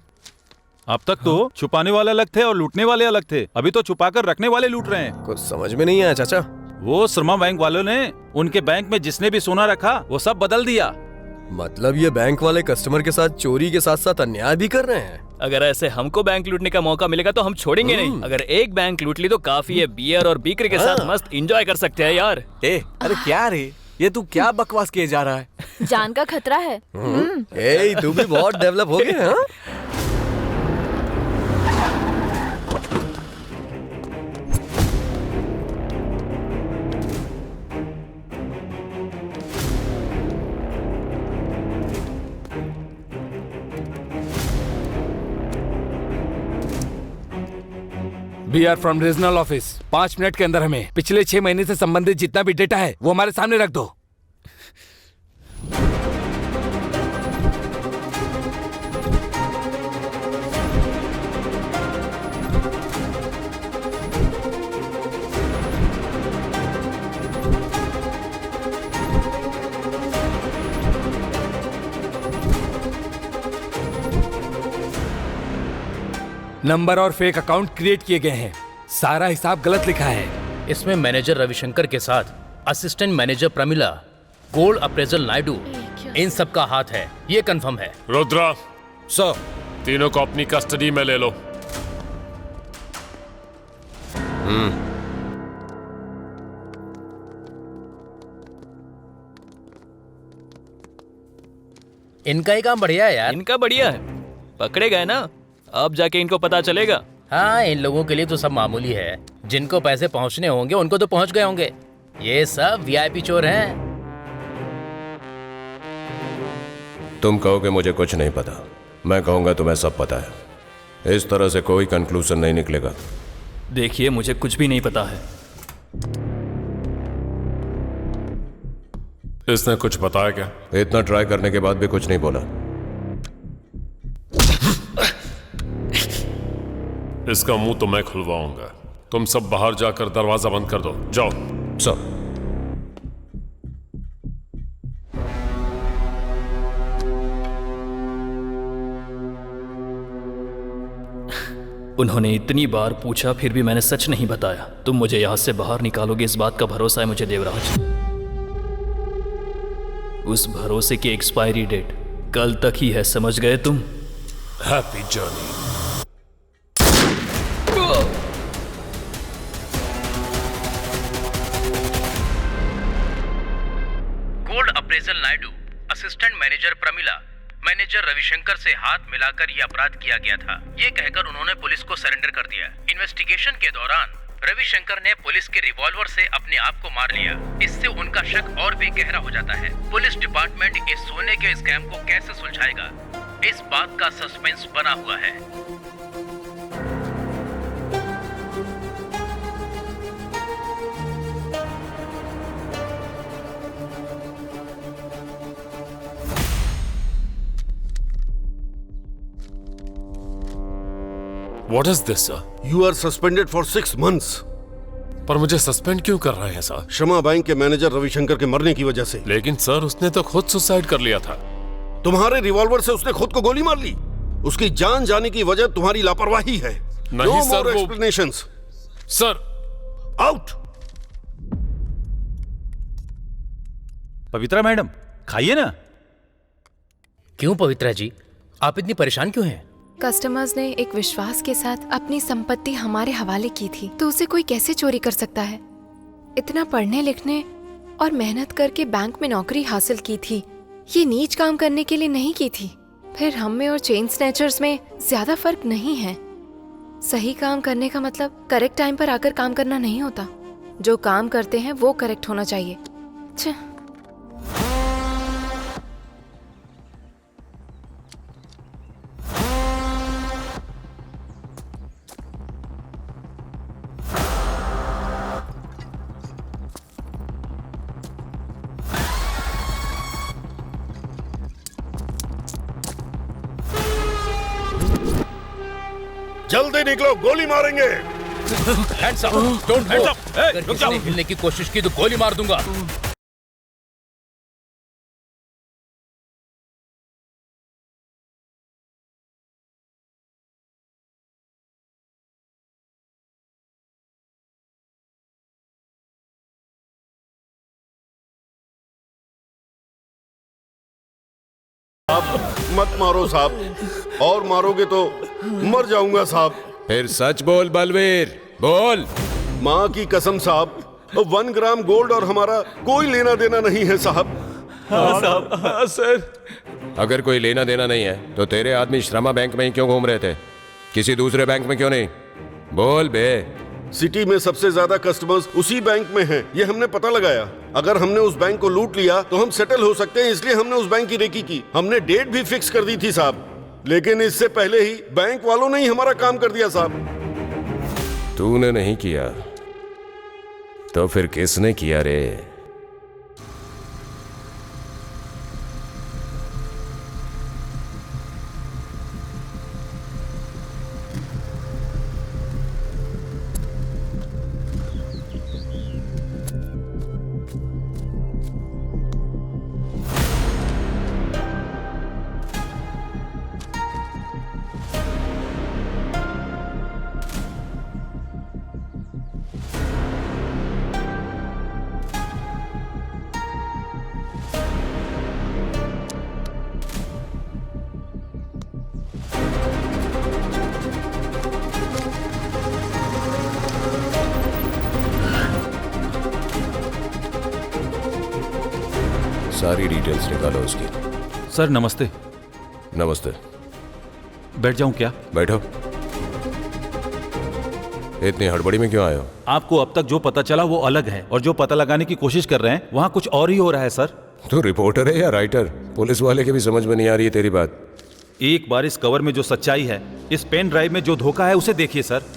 अब तक तो छुपाने वाले अलग थे और लूटने वाले अलग थे, अभी तो छुपाकर रखने वाले लूट रहे हैं। कुछ समझ में नहीं आया चाचा। वो श्रमा बैंक वालों ने उनके बैंक में जिसने भी सोना रखा वो सब बदल दिया। मतलब ये बैंक वाले कस्टमर के साथ चोरी के साथ साथ अन्याय भी कर रहे हैं। अगर ऐसे हमको बैंक लूटने का मौका मिलेगा तो हम छोड़ेंगे नहीं। अगर एक बैंक लूट ली तो काफी है, बियर और बीकर के साथ मस्त एंजॉय कर सकते हैं यार। अरे क्या रे, ये तू क्या बकवास किए जा रहा है? जान का खतरा है। तू भी बहुत डेवलप हो गया। हाँ? We are from regional office. 5 minute के अंदर हमें पिछले 6 महीने से संबंधित जितना भी डेटा है वो हमारे सामने रख दो। नंबर और फेक अकाउंट क्रिएट किए गए हैं। सारा हिसाब गलत लिखा है। इसमें मैनेजर रविशंकर के साथ assistant manager Pramila, gold appraiser Naidu, इन सब का हाथ है, ये कंफर्म है। रुद्रा सर, तीनों को अपनी कस्टडी में ले लो। इनका ही काम बढ़िया है यार। इनका बढ़िया है, पकड़े गए ना, अब जाके इनको पता चलेगा। हाँ, इन लोगों के लिए तो सब मामूली है। जिनको पैसे पहुंचने होंगे उनको तो पहुंच गए होंगे। ये सब वीआईपी चोर हैं। तुम कहोगे मुझे कुछ नहीं पता, मैं कहूंगा तुम्हें सब पता है। इस तरह से कोई कंक्लूजन नहीं निकलेगा। देखिए, मुझे कुछ भी नहीं पता है। इसने कुछ बताया क्या? इतना ट्राई करने के बाद भी कुछ नहीं बोला। इसका मुंह तो मैं खुलवाऊंगा। तुम सब बाहर जाकर दरवाजा बंद कर दो, जाओ। सर। उन्होंने इतनी बार पूछा फिर भी मैंने सच नहीं बताया। तुम मुझे यहां से बाहर निकालोगे इस बात का भरोसा है मुझे देवराज। उस भरोसे की एक्सपायरी डेट कल तक ही है, समझ गए तुम? Happy journey. Gold appraiser Naidu, assistant manager Pramila, manager Ravishankar से हाथ मिलाकर यह अपराध किया गया था, ये कहकर उन्होंने पुलिस को सरेंडर कर दिया। इन्वेस्टिगेशन के दौरान रविशंकर ने पुलिस के रिवॉल्वर से अपने आप को मार लिया। इससे उनका शक और भी गहरा हो जाता है। पुलिस डिपार्टमेंट इस सोने के स्कैम को कैसे सुलझाएगा, इस बात का सस्पेंस बना हुआ है। What is this sir? You are suspended for 6 months। पर मुझे सस्पेंड क्यों कर रहे हैं सर? क्षमा बैंक के मैनेजर रविशंकर के मरने की वजह से। लेकिन सर उसने तो खुद सुसाइड कर लिया था। तुम्हारे रिवॉल्वर से उसने खुद को गोली मार ली। उसकी जान जाने की वजह तुम्हारी लापरवाही है। नहीं No सर, more वो explanations। Sir out. Pavitra madam खाइए ना। क्यों पवित्रा जी, आप इतनी परेशान क्यों हैं? कस्टमर्स ने एक विश्वास के साथ अपनी संपत्ति हमारे हवाले की थी, तो उसे कोई कैसे चोरी कर सकता है? इतना पढ़ने लिखने और मेहनत करके बैंक में नौकरी हासिल की थी, ये नीच काम करने के लिए नहीं की थी। फिर हम में और चेन स्नैचर्स में ज्यादा फर्क नहीं है। सही काम करने का मतलब करेक्ट टाइम पर आकर काम करना नहीं होता। जो काम करते हैं वो करेक्ट होना चाहिए। अच्छा जल्दी निकलो, गोली मारेंगे। Hands up, don't hands up. अगर किसी ने हिलने की कोशिश की तो गोली मार दूंगा। मत मारो साहब, और मारोगे तो मर जाऊंगा साहब। फिर सच बोल बलवीर, बोल। माँ की कसम साहब, 1 ग्राम गोल्ड और हमारा कोई लेना देना नहीं है साहब। हाँ साहब, हाँ सर। अगर कोई लेना देना नहीं है तो तेरे आदमी श्रमा बैंक में ही क्यों घूम रहे थे? किसी दूसरे बैंक में क्यों नहीं? बोल बे। सिटी में सबसे ज्यादा कस्टमर्स उसी बैंक में हैं, ये हमने पता लगाया। अगर हमने उस बैंक को लूट लिया तो हम सेटल हो सकते हैं, इसलिए हमने उस बैंक की रेकी की। हमने डेट भी फिक्स कर दी थी साहब, लेकिन इससे पहले ही बैंक वालों ने ही हमारा काम कर दिया साहब। तूने नहीं किया तो फिर किसने किया रे? सारी डिटेल्स निकालो उसकी। सर नमस्ते। नमस्ते। बैठ जाऊं क्या? बैठो। इतनी हड़बड़ी में क्यों आए हो? आपको अब तक जो पता चला वो अलग है, और जो पता लगाने की कोशिश कर रहे हैं वहाँ कुछ और ही हो रहा है सर। तू रिपोर्टर है या राइटर? पुलिस वाले के भी समझ में नहीं आ रही है तेरी बात। एक बार इस कवर में जो सच्चाई है, इस पेन ड्राइव में जो धोखा है, उसे देखिए सर।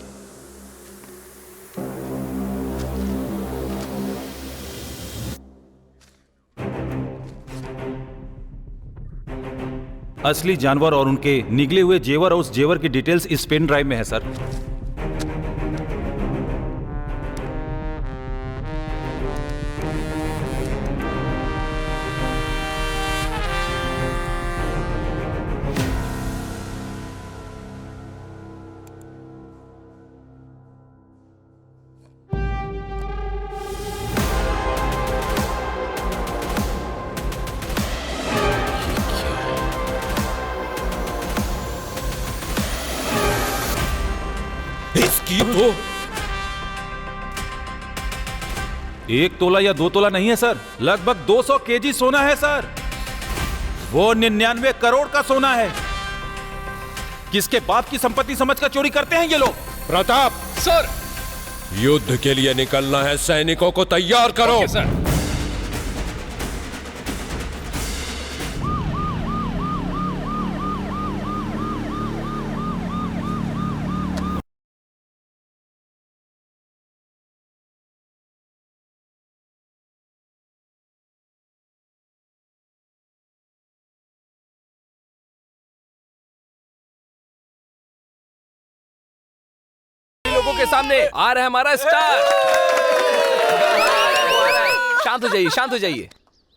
असली जानवर और उनके निगले हुए जेवर और उस जेवर की डिटेल्स इस पेन ड्राइव में है सर। इसकी तो 1 तोला या 2 तोला नहीं है सर, लगभग 200 केजी सोना है सर। वो 99 करोड़ का सोना है। किसके बाप की संपत्ति समझकर चोरी करते हैं ये लोग? प्रताप सर, युद्ध के लिए निकलना है, सैनिकों को तैयार करो। सर। लोगों के सामने आ रहा है हमारा स्टार। शांत हो जाइए, शांत हो जाइए।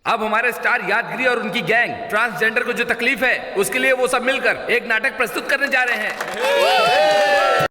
अब हमारे स्टार यादगिरी और उनकी गैंग ट्रांसजेंडर को जो तकलीफ है उसके लिए वो सब मिलकर एक नाटक प्रस्तुत करने जा रहे हैं।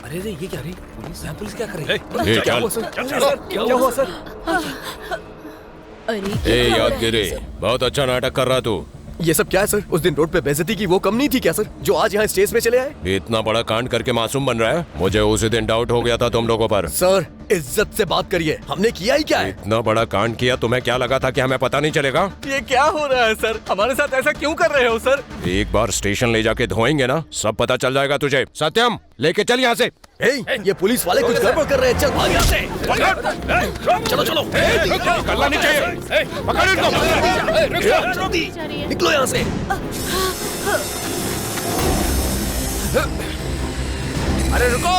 अरे रे ये क्या रही? पुलिस क्या कर रही है? क्या हुआ सर? ए यादगिरी, बहुत अच्छा नाटक कर रहा तू। ये सब क्या है सर? उस दिन रोड पे बेइज्जती की वो कम नहीं थी क्या सर, जो आज यहाँ स्टेज पे चले आए? इतना बड़ा कांड करके मासूम बन रहा है। मुझे उसी दिन डाउट हो गया था तुम लोगों पर। सर इज्जत से बात करिए, हमने किया ही क्या है? इतना बड़ा कांड किया, तुम्हें क्या लगा था कि हमें पता नहीं चलेगा? ये क्या हो रहा है सर? हमारे साथ ऐसा क्यों कर रहे हो सर? एक बार स्टेशन ले जाके धोएंगे ना, सब पता चल जाएगा तुझे। सत्यम लेके चल यहाँ से। ये पुलिस वाले कुछ गड़बड़ कर रहे हैं, चल भाग यहाँ से। चलो चलो, निकलना नहीं चाहिए। पकड़ इनको। निकलो यहाँ से। अरे रुको।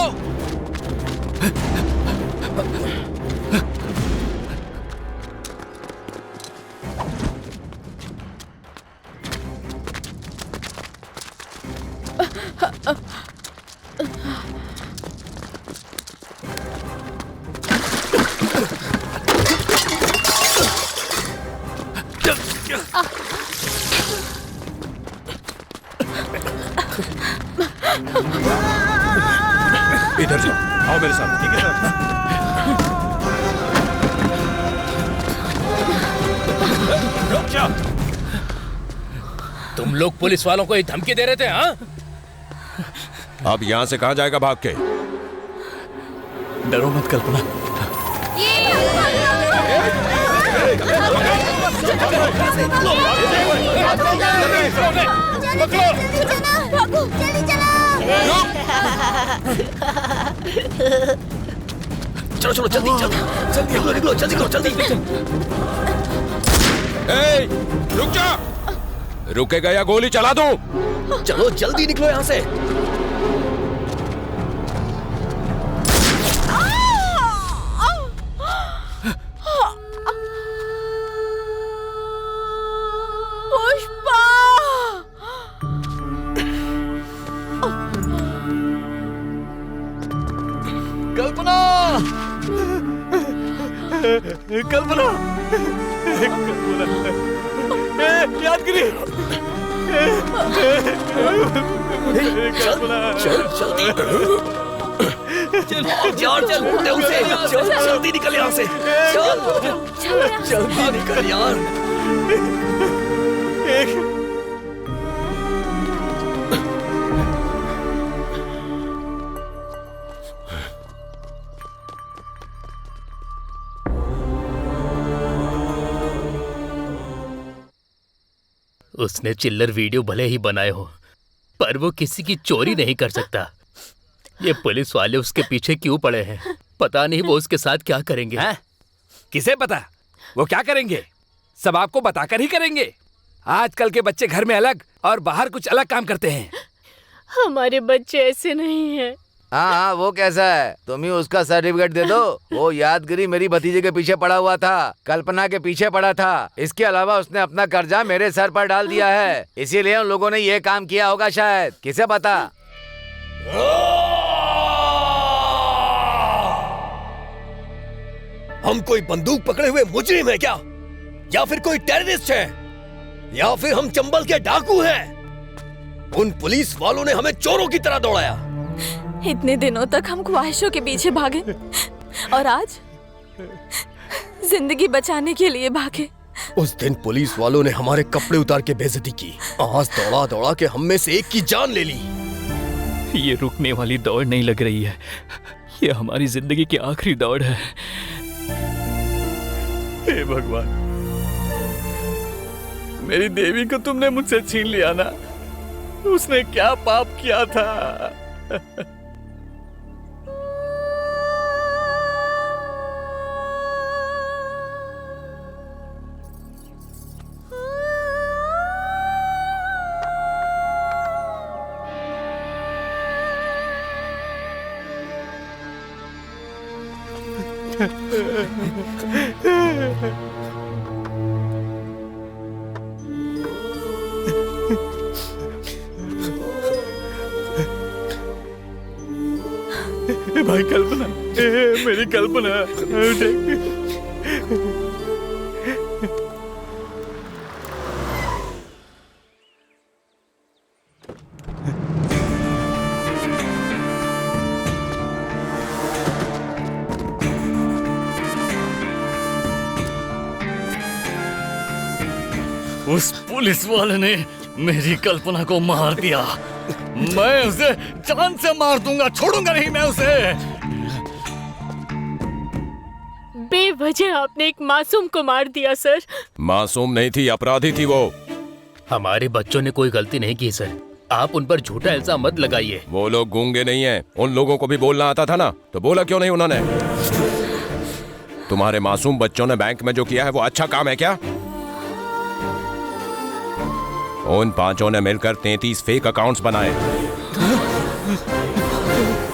इधर जाओ, आओ मेरे साथ। ठीक है सर। रुक जाओ। तुम लोग पुलिस वालों को ये धमकी दे रहे थे, हाँ? अब यहाँ से कहाँ जाएगा भाग के? डरो मत कल्पना। चलो चलो जल्दी जल्दी जल्दी निकलो जल्दी करो जल्दी। रुक जा, रुकेगा या गोली चला दूं? चलो जल्दी निकलो यहाँ से। कल्पना, यादगिरी, जल्दी निकल यहाँ से। जल्दी निकल यार। उसने चिल्लर वीडियो भले ही बनाए हो, पर वो किसी की चोरी नहीं कर सकता। ये पुलिस वाले उसके पीछे क्यों पड़े हैं? पता नहीं वो उसके साथ क्या करेंगे। किसे पता वो क्या करेंगे? सब आपको बताकर ही करेंगे। आजकल के बच्चे घर में अलग और बाहर कुछ अलग काम करते हैं। हमारे बच्चे ऐसे नहीं हैं। हाँ, वो कैसा है? तुम ही उसका सर्टिफिकेट दे दो। वो यादगिरी मेरी भतीजे के पीछे पड़ा हुआ था, कल्पना के पीछे पड़ा था। इसके अलावा उसने अपना कर्जा मेरे सर पर डाल दिया है, इसीलिए उन लोगों ने ये काम किया होगा शायद। किसे पता? हम कोई बंदूक पकड़े हुए मुजरिम है क्या? या फिर कोई टेररिस्ट है? या फिर हम चंबल के डाकू हैं? उन पुलिस वालों ने हमें चोरों की तरह दौड़ाया। इतने दिनों तक हम ख्वाहिशों के पीछे भागे और आज जिंदगी बचाने के लिए भागे। उस दिन पुलिस वालों ने हमारे कपड़े उतार के बेइज्जती की। आज दौड़ा दौड़ा के हम में से एक की जान ले ली। ये रुकने वाली दौड़ नहीं लग रही है, ये हमारी जिंदगी की आखिरी दौड़ है। हे भगवान, मेरी देवी को तुमने मुझसे छीन लिया ना। उसने क्या पाप किया था? भाई कल्पना, मेरी कल्पना, उस पुलिस वाले ने मेरी कल्पना को मार दिया। मैं उसे जान से मार दूंगा, छोड़ूंगा नहीं मैं उसे। बेवजह आपने एक मासूम को मार दिया सर। मासूम नहीं थी, अपराधी थी वो। हमारे बच्चों ने कोई गलती नहीं की सर, आप उन पर झूठा इल्जाम मत लगाइए। वो लोग गूंगे नहीं हैं, उन लोगों को भी बोलना आता था ना, तो बोला क्यों नहीं उन्होंने? तुम्हारे मासूम बच्चों ने बैंक में जो किया है वो अच्छा काम है क्या? उन पांचों ने मिलकर 33 फेक अकाउंट्स बनाए,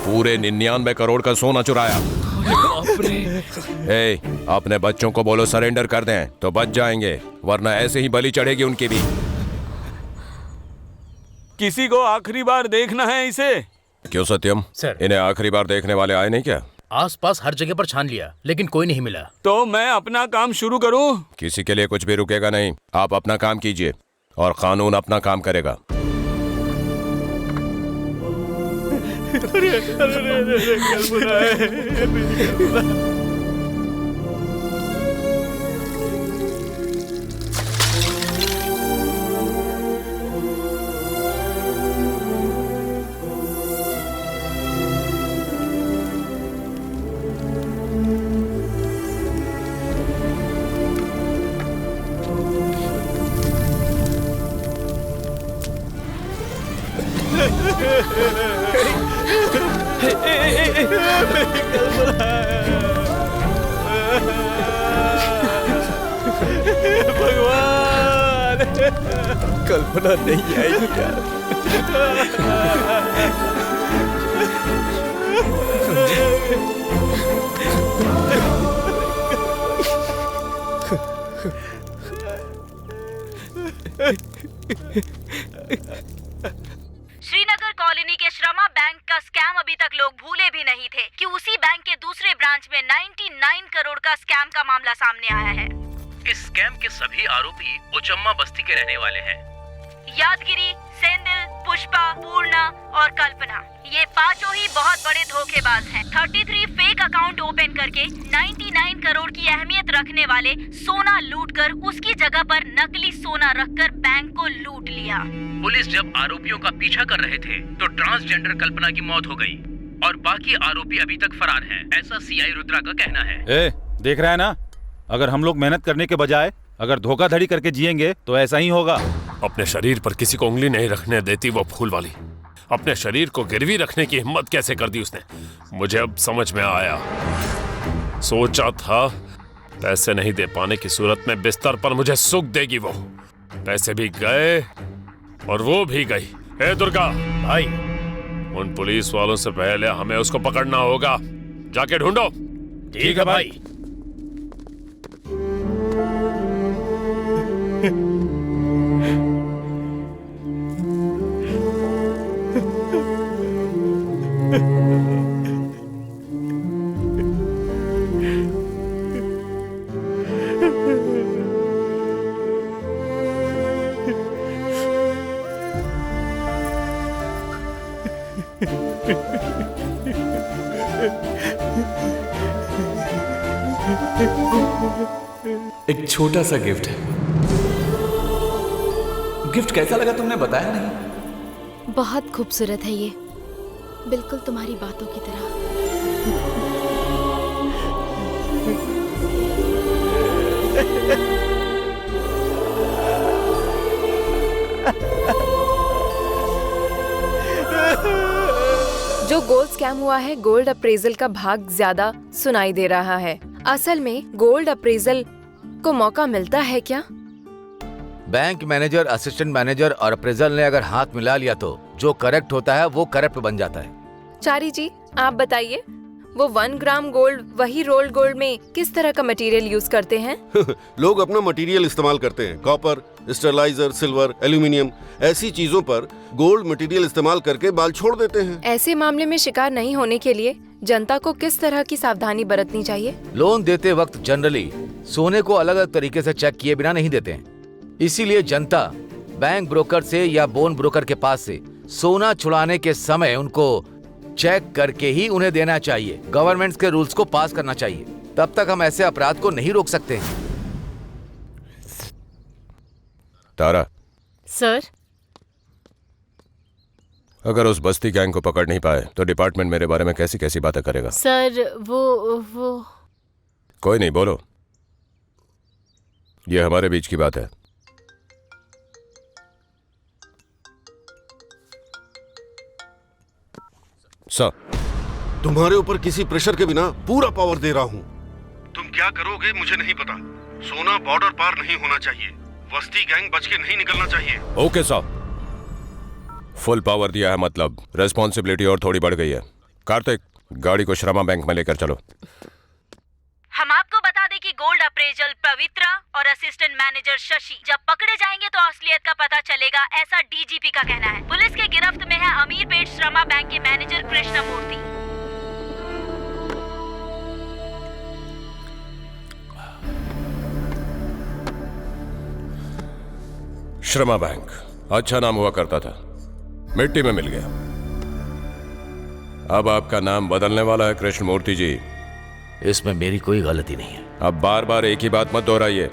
पूरे 99 करोड़ का सोना चुराया। अपने बच्चों को बोलो सरेंडर कर दें तो बच जाएंगे, वरना ऐसे ही बलि चढ़ेगी उनकी भी। किसी को आखिरी बार देखना है इसे। क्यों सत्यम सर, इन्हें आखिरी बार देखने वाले आए नहीं क्या? आसपास हर जगह पर छान लिया लेकिन कोई नहीं मिला। तो मैं अपना काम शुरू करूं? किसी के लिए कुछ भी रुकेगा नहीं, आप अपना काम कीजिए और कानून अपना काम करेगा। भगवान, कल्पना नहीं आएगी यार। श्रीनगर कॉलोनी के श्रमा बैंक का स्कैम अभी तक लोग भूले भी नहीं थे कि उसी बैंक के दूसरे ब्रांच में 99 करोड़ का स्कैम का मामला सामने आया है। इस स्कैम के सभी आरोपी उचम्मा बस्ती के रहने वाले हैं। यादगिरी, सेंदिल, पुष्पा, पूर्णा और कल्पना, ये पांचों ही बहुत बड़े धोखेबाज हैं। 33 फेक अकाउंट ओपन करके 99 करोड़ की अहमियत रखने वाले सोना लूटकर उसकी जगह पर नकली सोना रखकर बैंक को लूट लिया। पुलिस जब आरोपियों का पीछा कर रहे थे तो ट्रांसजेंडर कल्पना की मौत हो गई और बाकी आरोपी अभी तक फरार हैं, ऐसा सीआई रुद्रा का कहना है। देख रहा है ना, अगर हम लोग मेहनत करने के बजाय अगर धोखाधड़ी करके जिएंगे तो ऐसा ही होगा। अपने शरीर पर किसी को उंगली नहीं रखने देती वो फूल वाली। अपने शरीर को गिरवी रखने की हिम्मत कैसे कर दी उसने, मुझे अब समझ में आया। सोचा था पैसे नहीं दे पाने की सूरत में बिस्तर पर मुझे सुख देगी वो। पैसे भी गए और वो भी गई। ए दुर्गा भाई, उन पुलिस वालों से पहले हमें उसको पकड़ना होगा। जाके ढूंढो। ठीक है भाई। एक छोटा सा गिफ्ट है। गिफ्ट कैसा लगा तुमने बताया नहीं? बहुत खूबसूरत है ये, बिल्कुल तुम्हारी बातों की तरह। जो गोल्ड स्कैम हुआ है, गोल्ड अप्रेजल का भाग ज्यादा सुनाई दे रहा है। असल में गोल्ड अप्रेजल को मौका मिलता है क्या? बैंक मैनेजर, असिस्टेंट मैनेजर और अप्रेजल ने अगर हाथ मिला लिया तो जो करेक्ट होता है वो करप्ट बन जाता है। चारी जी, आप बताइए, वो 1 ग्राम गोल्ड वही रोल्ड गोल्ड में किस तरह का मटेरियल यूज करते हैं? लोग अपना मटेरियल इस्तेमाल करते हैं। कॉपर, स्टरलाइजर, सिल्वर, एल्यूमिनियम, ऐसी चीजों पर गोल्ड मटेरियल इस्तेमाल करके बाल छोड़ देते हैं। ऐसे मामले में शिकार नहीं होने के लिए जनता को किस तरह की सावधानी बरतनी चाहिए? लोन देते वक्त जनरली सोने को अलग अलग तरीके से चेक किए बिना नहीं देते हैं। इसीलिए जनता बैंक ब्रोकर से या बोन ब्रोकर के पास से सोना छुड़ाने के समय उनको चेक करके ही उन्हें देना चाहिए। गवर्नमेंट के रूल्स को पास करना चाहिए, तब तक हम ऐसे अपराध को नहीं रोक सकते। तारा सर, अगर उस बस्ती गैंग को पकड़ नहीं पाए तो डिपार्टमेंट मेरे बारे में कैसी कैसी बातें करेगा। सर वो कोई नहीं, बोलो। ये हमारे बीच की बात है। सर, तुम्हारे ऊपर किसी प्रेशर के बिना पूरा पावर दे रहा हूँ। तुम क्या करोगे मुझे नहीं पता। सोना बॉर्डर पार नहीं होना चाहिए। वस्ती गैंग बच के नहीं निकलना चाहिए। ओके सर, फुल पावर दिया है, मतलब रेस्पॉन्सिबिलिटी और थोड़ी बढ़ गई है। कार्तिक, गाड़ी को श्रमा बैंक में लेकर चलो। हम आपको बता दें कि गोल्ड अप्रेजल पवित्रा और असिस्टेंट मैनेजर शशि जब पकड़े जाएंगे तो असलियत का पता चलेगा, ऐसा डीजीपी का कहना है। पुलिस के गिरफ्त में है अमीरपेट श्रमा बैंक के मैनेजर कृष्णमूर्ति। श्रमा बैंक अच्छा नाम हुआ करता था, मिट्टी में मिल गया। अब आपका नाम बदलने वाला है कृष्णमूर्ति जी। इसमें मेरी कोई गलती नहीं है। अब बार बार एक ही बात मत दोहराइए।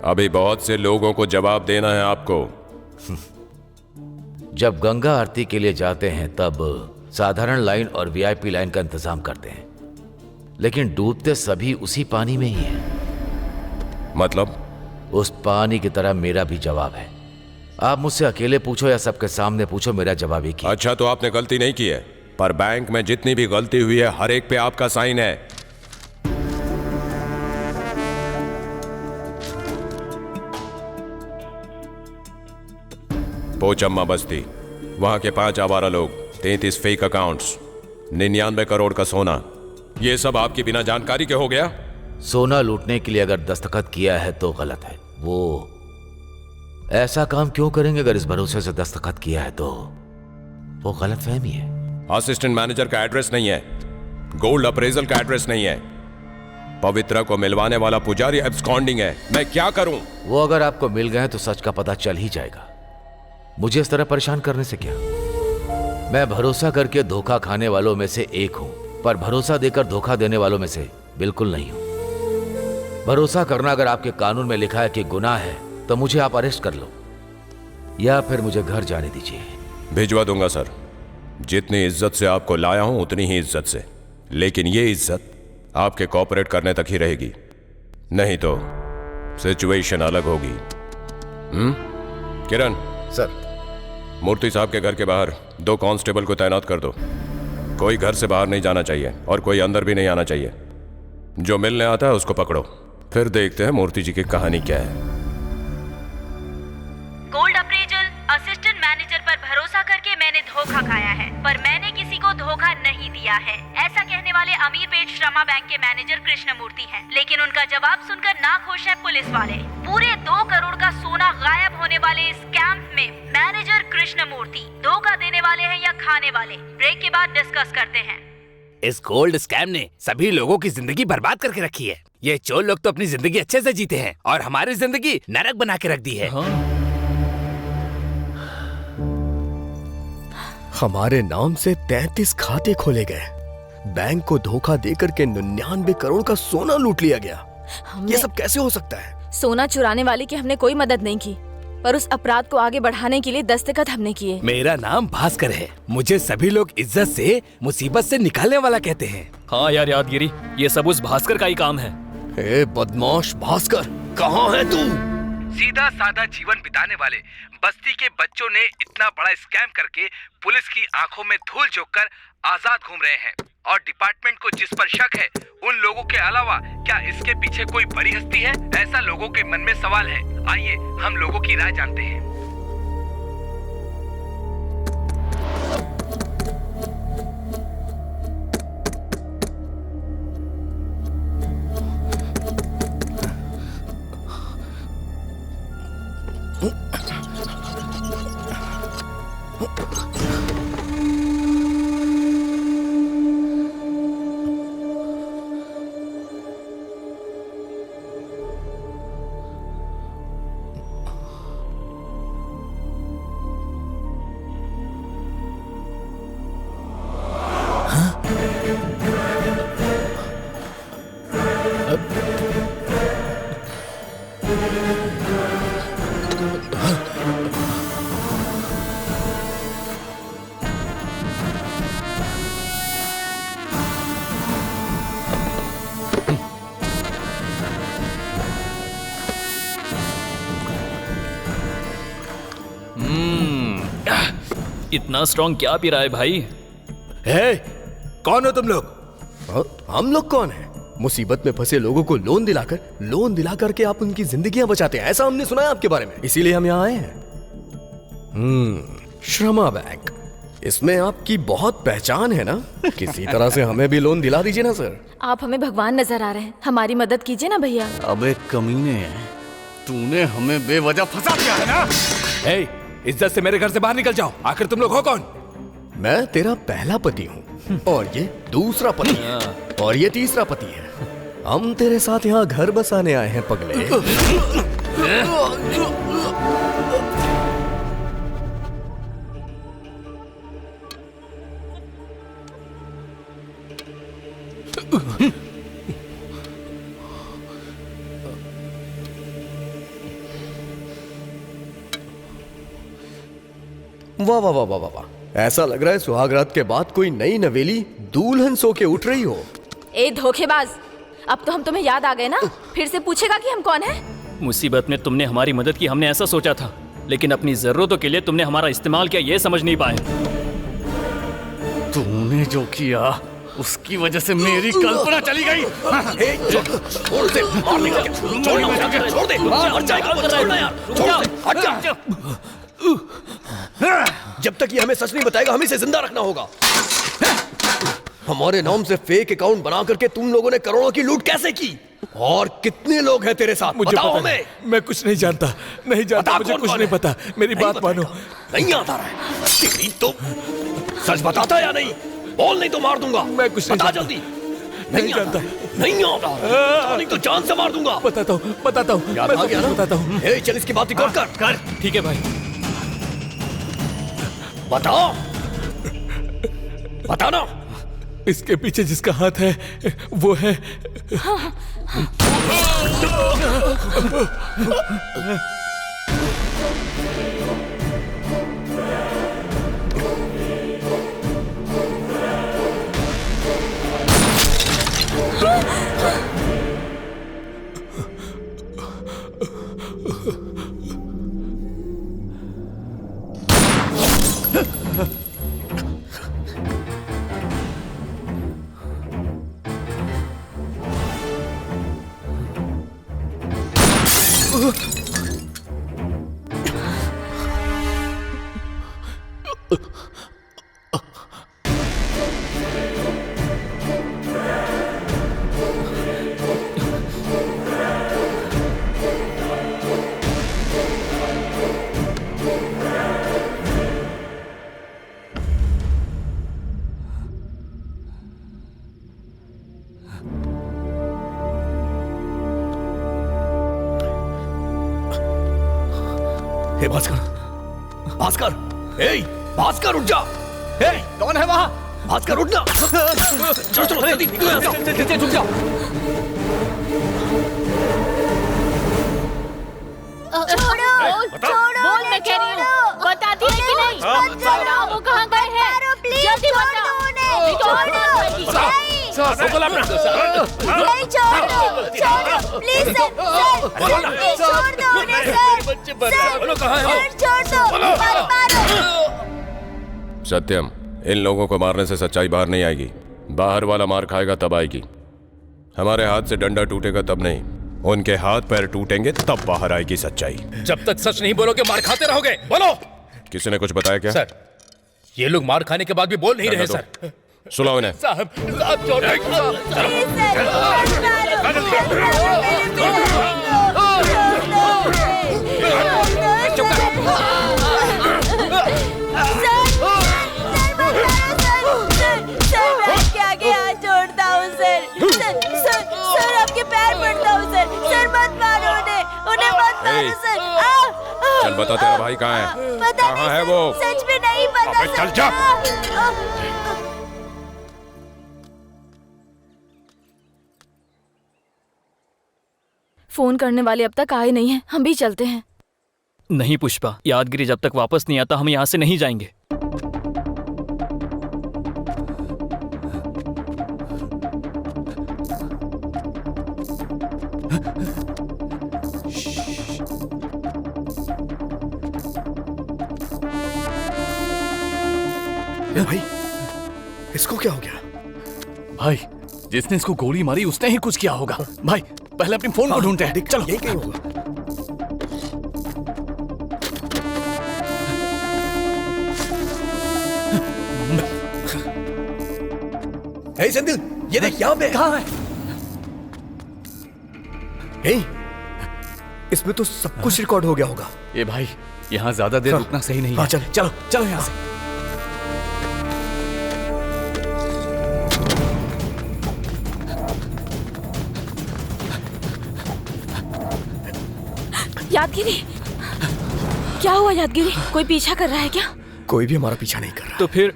अभी बहुत से लोगों को जवाब देना है आपको। जब गंगा आरती के लिए जाते हैं तब साधारण लाइन और वीआईपी लाइन का इंतजाम करते हैं, लेकिन डूबते सभी उसी पानी में ही है। मतलब? उस पानी की तरह मेरा भी जवाब है। आप मुझसे अकेले पूछो या सबके सामने पूछो, मेरा जवाब एक ही। अच्छा, तो आपने गलती नहीं की है, पर बैंक में जितनी भी गलती हुई है हर एक पे आपका साइन है। पोचम्मा बस्ती, वहां के 5 आवारा लोग, 33 फेक अकाउंट्स, 99 करोड़ का सोना, ये सब आपकी बिना जानकारी के हो गया? सोना लूटने के लिए अगर दस्तखत किया है तो गलत है। वो ऐसा काम क्यों करेंगे? अगर इस भरोसे से दस्तखत किया है तो वो गलतफहमी है। असिस्टेंट मैनेजर का एड्रेस नहीं है, गोल्ड अप्रेजल का एड्रेस नहीं है, पवित्रा को मिलवाने वाला पुजारी एब्सकॉन्डिंग है। मैं क्या करूं? वो अगर आपको मिल गए तो सच का पता चल ही जाएगा। मुझे इस तरह परेशान करने से क्या? मैं भरोसा करके धोखा खाने वालों में से एक हूं, पर भरोसा देकर धोखा देने वालों में से बिल्कुल नहीं हूं। भरोसा करना अगर आपके कानून में लिखा है कि गुनाह है तो मुझे आप अरेस्ट कर लो या फिर मुझे घर जाने दीजिए। भिजवा दूंगा सर। जितनी इज्जत से आपको लाया हूं उतनी ही इज्जत से, लेकिन ये इज्जत आपके कॉपरेट करने तक ही रहेगी, नहीं तो सिचुएशन अलग होगी। किरण, सर, मूर्ति साहब के घर के बाहर 2 कांस्टेबल को तैनात कर दो। कोई घर से बाहर नहीं जाना चाहिए और कोई अंदर भी नहीं आना चाहिए। जो मिलने आता है उसको पकड़ो, फिर देखते हैं मूर्ति जी की कहानी क्या है। गोल्ड अप्रेजल, असिस्टेंट मैनेजर पर भरोसा करके मैंने धोखा खाया है, पर मैंने किसी को धोखा नहीं दिया है। ऐसा कहने वाले अमीरपेट श्रमा बैंक के मैनेजर कृष्णमूर्ति हैं, लेकिन उनका जवाब सुनकर नाखुश है पुलिस वाले। पूरे 2 करोड़ का सोना गायब होने वाले इस कैंप में मैनेजर कृष्णमूर्ति धोखा देने वाले हैं या खाने वाले, ब्रेक के बाद डिस्कस करते हैं। इस गोल्ड स्कैम ने सभी लोगों की जिंदगी बर्बाद करके रखी है। ये चोर लोग तो अपनी जिंदगी अच्छे से जीते हैं और हमारी जिंदगी नरक बना के रख दी है। हमारे नाम से 33 खाते खोले गए, बैंक को धोखा देकर के 99 करोड़ का सोना लूट लिया गया। ये सब कैसे हो सकता है? सोना चुराने वाले की हमने कोई मदद नहीं की, पर उस अपराध को आगे बढ़ाने के लिए दस्तखत हमने किए। मेरा नाम भास्कर है। मुझे सभी लोग इज्जत से मुसीबत से निकालने वाला कहते हैं। हाँ यार यादगिरी, ये सब उस भास्कर का ही काम है। ए बदमाश भास्कर, कहाँ है तू? सीधा साधा जीवन बिताने वाले बस्ती के बच्चों ने इतना बड़ा स्कैम करके पुलिस की आंखों में धूल झोंककर आजाद घूम रहे हैं। और डिपार्टमेंट को जिस पर शक है, उन लोगों के अलावा क्या इसके पीछे कोई बड़ी हस्ती है? ऐसा लोगों के मन में सवाल है। आइए हम लोगों की राय जानते हैं। इतना स्ट्रॉन्ग क्या पी रहा है भाई? कौन हो तुम लोग? हम लोग कौन है? मुसीबत में फंसे लोगों को लोन दिलाकर के आप उनकी जिंदगियां बचाते हैं, ऐसा हमने सुना है आपके बारे में, इसीलिए हम यहाँ आए हैं। श्रमा बैंक, इसमें आपकी बहुत पहचान है ना? किसी तरह से हमें भी लोन दिला दीजिए ना सर। आप हमें भगवान नजर आ रहे हैं, हमारी मदद कीजिए ना भैया। अबे कमीने, तूने हमें बेवजह फंसा दिया है ना? इज्जत से मेरे घर से बाहर निकल जाओ। आखिर तुम लोग हो कौन? मैं तेरा पहला पति हूँ और ये दूसरा पति है और ये तीसरा पति है। हम तेरे साथ यहाँ घर बसाने आए हैं पगले। वाह वाह वाह वाह वाह, ऐसा लग रहा है सुहागरात के बाद कोई नई नवेली दुल्हन सो के उठ रही हो। ए धोखेबाज, अब तो हम तुम्हें याद आ गए ना? फिर से पूछेगा कि हम कौन हैं? मुसीबत में तुमने हमारी मदद की, हमने ऐसा सोचा था, लेकिन अपनी जरूरतों के लिए तुमने हमारा इस्तेमाल किया, ये समझ नहीं पाए। तूने जो किया उसकी वजह से मेरी कल्पना चली गई। जब तक ये हमें सच नहीं बताएगा, हमें इसे जिंदा रखना होगा। हमारे नाम से फेक अकाउंट बना करके तुम लोगों ने करोड़ों की लूट कैसे की? और कितने लोग हैं तेरे साथ? मुझे बताओ पता हमें। मैं कुछ नहीं जानता, नहीं जानता, मुझे कुछ नहीं पता। मेरी बात मानो। नहीं आता रहा है तेरी तो। सच बताता या नहीं? बोल, नहीं तो मार दूंगा। मैं कुछ नहीं बता जानता। जल्दी। नहीं जानता, नहीं आता, नहीं तो जान से मार दूंगा। बताता हूँ, याद आ गया ना? बताता हूँ। चल इसकी बात रिकॉर्ड कर। ठीक है भाई। बताओ, बताना। इसके पीछे जिसका हाथ है वो है हे भास्कर, भास्कर, हे भास्कर उठ जा। हे कौन है वहाँ? भास्कर उठ जा। चलो चलो जल्दी निकलो यहाँ से। उठ जा। छोड़ो, बोल मैं कह रही हूँ, बताती है कि नहीं? बताओ वो कहाँ गए हैं? जल्दी बताओ। नहीं छोड़ो, प्लीज सर, छोड़ दो उन्हें सर, छोड़ दो, मत मारो। सत्यम, इन लोगों को मारने से सच्चाई बाहर नहीं आएगी। बाहर वाला मार खाएगा तब आएगी। हमारे हाथ से डंडा टूटेगा तब नहीं, उनके हाथ पैर टूटेंगे तब बाहर आएगी सच्चाई। जब तक सच नहीं बोलोगे मार खाते रहोगे। बोलो। किसी ने कुछ बताया क्या? सर, ये लोग मार खाने के बाद भी बोल नहीं रहे सर। सुनाओ इन्हें। साहब छोड़ आगे हाथ जोड़ता हूँ सर, आपके पैर पड़ता हूँ सर, मत मारो उन्हें मत मारो सर। चल बता तेरा भाई कहाँ है? कहाँ है वो? सच में नहीं पता। चल जा। फोन करने वाले अब तक आए नहीं हैं, हम भी चलते हैं। नहीं पुष्पा, यादगिरी जब तक वापस नहीं आता हम यहाँ से नहीं जाएंगे। भाई, इसको क्या हो गया? भाई, जिसने इसको गोली मारी उसने ही कुछ किया होगा। भाई, पहले अपने फोन को ढूंढते हैं। चलो। ये क्या होगा? हे सेंथिल, ये देख यहाँ पे। कहाँ है? हे, इसमें तो सब कुछ रिकॉर्ड हो गया होगा। ये भाई, यहाँ ज्यादा देर रुकना सही नहीं है। चल, चलो चलो यहाँ से। यादगिरी, क्या हुआ यादगिरी? कोई पीछा कर रहा है क्या? कोई भी हमारा पीछा नहीं कर रहा। तो फिर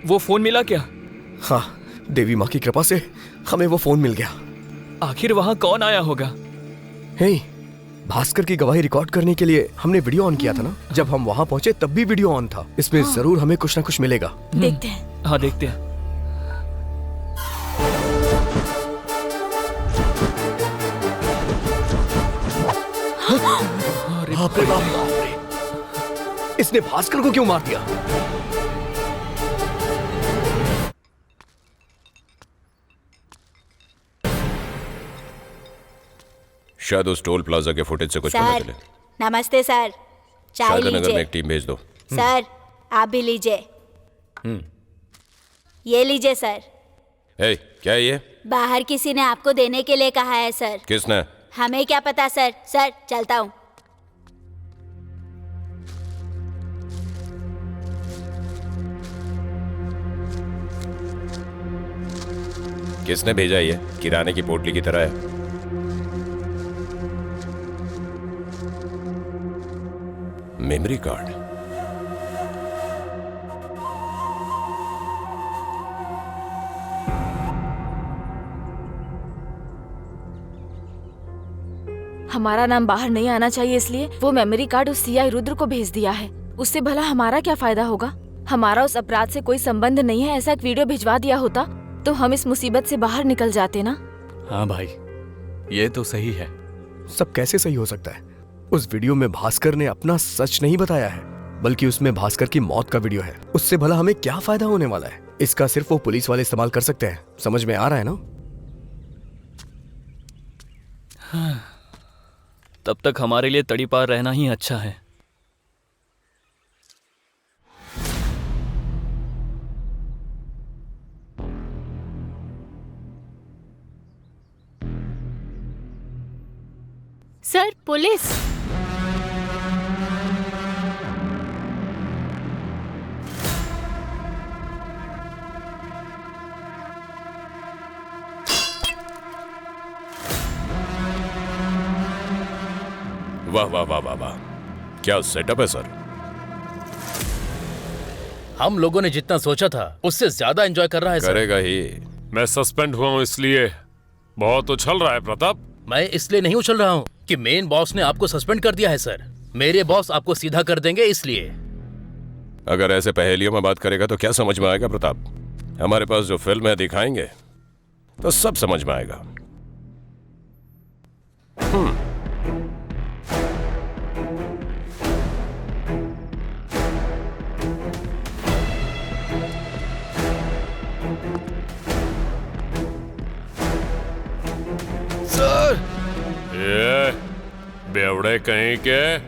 वो फोन मिला क्या? हाँ, देवी माँ की कृपा से हमें वो फोन मिल गया। आखिर वहाँ कौन आया होगा? हे, भास्कर की गवाही रिकॉर्ड करने के लिए हमने वीडियो ऑन किया था ना। जब हम वहाँ पहुँचे तब भी वीडियो ऑन था। इसमें जरूर हमें कुछ ना कुछ मिलेगा। देखते हैं। हाँ देखते हैं। बाप रे बाप रे, इसने भास्कर को क्यों मार दिया? शायद उस टोल प्लाजा के फुटेज से कुछ पता चले। नमस्ते सर, चाय नगर में लीजिए। एक टीम भेज दो। सर, आप भी लीजिए। ये लीजिए सर। हे, क्या है ये? बाहर किसी ने आपको देने के लिए कहा है सर। किसने? हमें क्या पता सर। सर, चलता हूँ। किसने भेजा ये? किराने की पोटली की तरह है। Memory card. हमारा नाम बाहर नहीं आना चाहिए, इसलिए वो मेमोरी कार्ड उस सीआई रुद्र को भेज दिया है। उससे भला हमारा क्या फायदा होगा? हमारा उस अपराध से कोई संबंध नहीं है। ऐसा एक वीडियो भिजवा दिया होता तो हम इस मुसीबत से बाहर निकल जाते ना। हाँ भाई, ये तो सही है। सब कैसे सही हो सकता है? उस वीडियो में भास्कर ने अपना सच नहीं बताया है, बल्कि उसमें भास्कर की मौत का वीडियो है। उससे भला हमें क्या फायदा होने वाला है? इसका सिर्फ वो पुलिस वाले इस्तेमाल कर सकते हैं। समझ में आ रहा है ना? तब तक हमारे लिए तड़ीपार रहना ही अच्छा है। Sir, police. वाह वाह वाह वाह वाह, क्या सेटअप है सर। हम लोगों ने जितना सोचा था उससे ज्यादा एंजॉय कर रहा है सर। करेगा ही। मैं सस्पेंड हुआ हूँ इसलिए बहुत उछल रहा है प्रताप। मैं इसलिए नहीं उछल रहा हूँ कि मेन बॉस ने आपको सस्पेंड कर दिया है सर। मेरे बॉस आपको सीधा कर देंगे इसलिए। अगर ऐसे पहेलियों में बात करेगा तो क्या समझ में आएगा प्रताप। हमारे पास जो फिल्म है दिखाएंगे तो सब समझ में आएगा। ये बेवड़े कहीं के,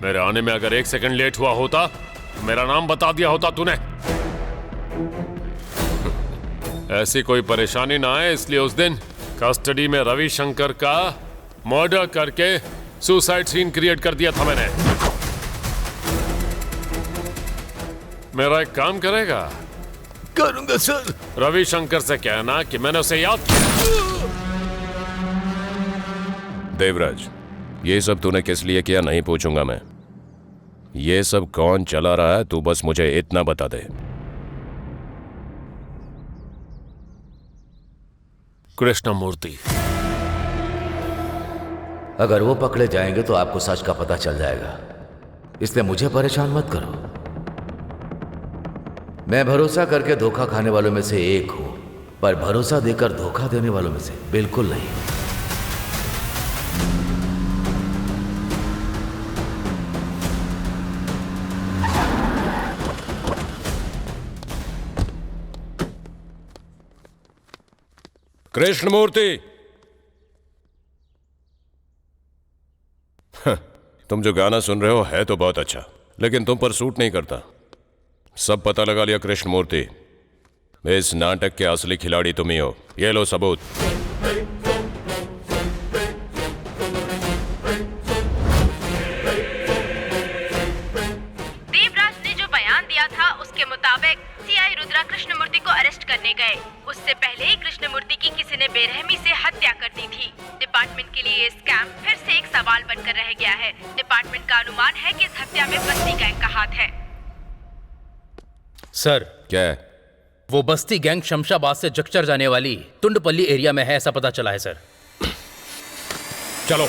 मेरे आने में अगर 1 सेकंड लेट हुआ होता मेरा नाम बता दिया होता तूने। ऐसी कोई परेशानी ना आए इसलिए उस दिन कस्टडी में रविशंकर का मर्डर करके सुसाइड सीन क्रिएट कर दिया था मैंने। मेरा एक काम करेगा? करूंगा सर। रविशंकर से कहना कि मैंने उसे याद किया। देवराज, ये सब तूने किस लिए किया नहीं पूछूंगा मैं। ये सब कौन चला रहा है तू बस मुझे इतना बता दे। कृष्णमूर्ति। अगर वो पकड़े जाएंगे तो आपको सच का पता चल जाएगा, इसलिए मुझे परेशान मत करो। मैं भरोसा करके धोखा खाने वालों में से एक हूं, पर भरोसा देकर धोखा देने वालों में से बिल्कुल नहीं। कृष्णमूर्ति, तुम जो गाना सुन रहे हो है तो बहुत अच्छा, लेकिन तुम पर सूट नहीं करता। सब पता लगा लिया कृष्णमूर्ति। इस नाटक के असली खिलाड़ी तुम ही हो। ये लो सबूत। देवराज ने जो बयान दिया था उसके मुताबिक सीआई रुद्रा कृष्णमूर्ति को अरेस्ट करने गए। उससे पहले ही कृष्णमूर्ति की किसी ने बेरहमी से हत्या कर दी थी। डिपार्टमेंट के लिए ये स्कैम फिर से एक सवाल बनकर रह गया है। डिपार्टमेंट का अनुमान है कि इस हत्या में बस्ती गैंग का हाथ है। सर, क्या है? वो बस्ती गैंग शमशाबाद से जगचर जाने वाली टुंडपल्ली एरिया में है, ऐसा पता चला है सर। चलो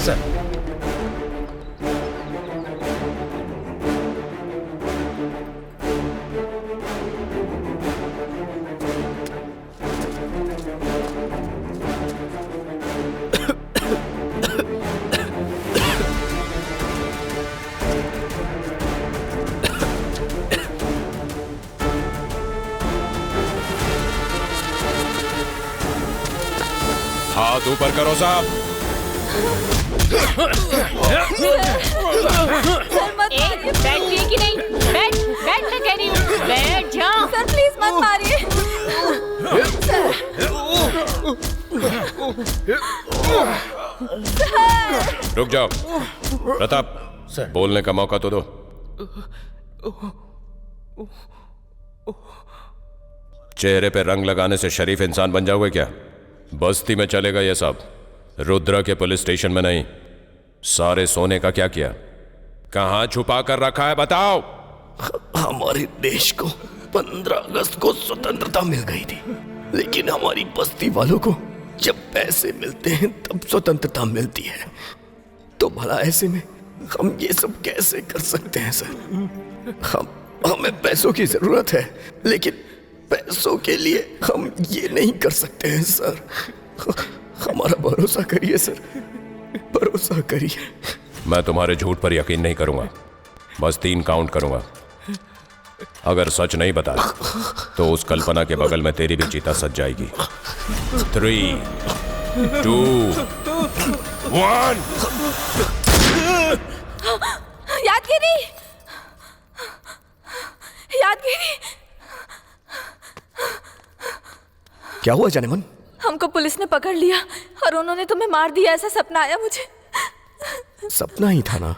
सर। हाथ ऊपर करो साहब। बैठ कि नहीं? बैठ मैं कह रही हूँ, बैठ जाओ। सर प्लीज मत मारिए। रुक जाओ प्रताप, सर बोलने का मौका तो दो। चेहरे पे रंग लगाने से शरीफ इंसान बन जाओगे क्या? बस्ती में चलेगा ये सब, रुद्रा के पुलिस स्टेशन में नहीं। सारे सोने का क्या किया? कहां छुपा कर रखा है बताओ। हमारे देश को 15 अगस्त को स्वतंत्रता मिल गई थी, लेकिन हमारी बस्ती वालों को जब पैसे मिलते हैं तब स्वतंत्रता मिलती है। तो भला ऐसे में हम ये सब कैसे कर सकते हैं सर? हमें पैसों की जरूरत है, लेकिन पैसों के लिए हम ये नहीं कर सकते हैं सर। हमारा भरोसा करिए सर, भरोसा करिए। मैं तुम्हारे झूठ पर यकीन नहीं करूंगा, बस 3 काउंट करूंगा। अगर सच नहीं बता तो उस कल्पना के बगल में तेरी भी चीता सज जाएगी। 3, 2 वन। यादगिरी, यादगिरी, क्या हुआ जानेमन? हमको पुलिस ने पकड़ लिया और उन्होंने तुम्हें मार दिया, ऐसा सपना आया मुझे। सपना ही था ना।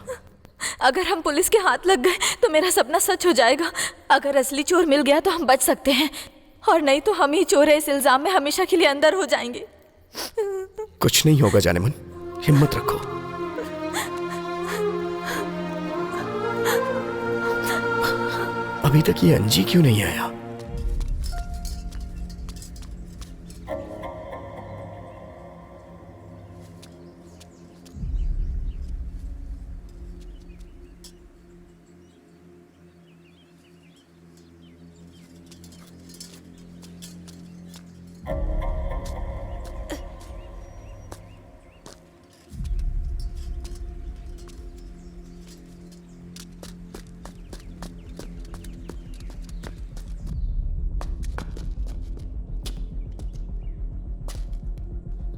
अगर हम पुलिस के हाथ लग गए तो मेरा सपना सच हो जाएगा। अगर असली चोर मिल गया तो हम बच सकते हैं, और नहीं तो हम ही चोर है, इस इल्जाम में हमेशा के लिए अंदर हो जाएंगे। कुछ नहीं होगा जानेमन, हिम्मत रखो। अभी तक ये अंजी क्यों नहीं आया?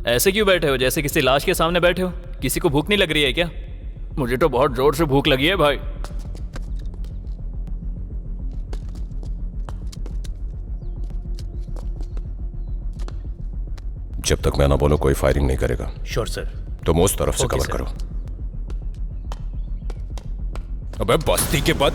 ऐसे क्यों बैठे हो, जैसे किसी लाश के सामने बैठे हो? किसी को भूख नहीं लग रही है क्या? मुझे तो बहुत जोर से भूख लगी है भाई। जब तक मैं ना बोलूं कोई फायरिंग नहीं करेगा। Sure sir. तुम उस तरफ से ओके, कवर सर। करो। अबे बस्ती के बाद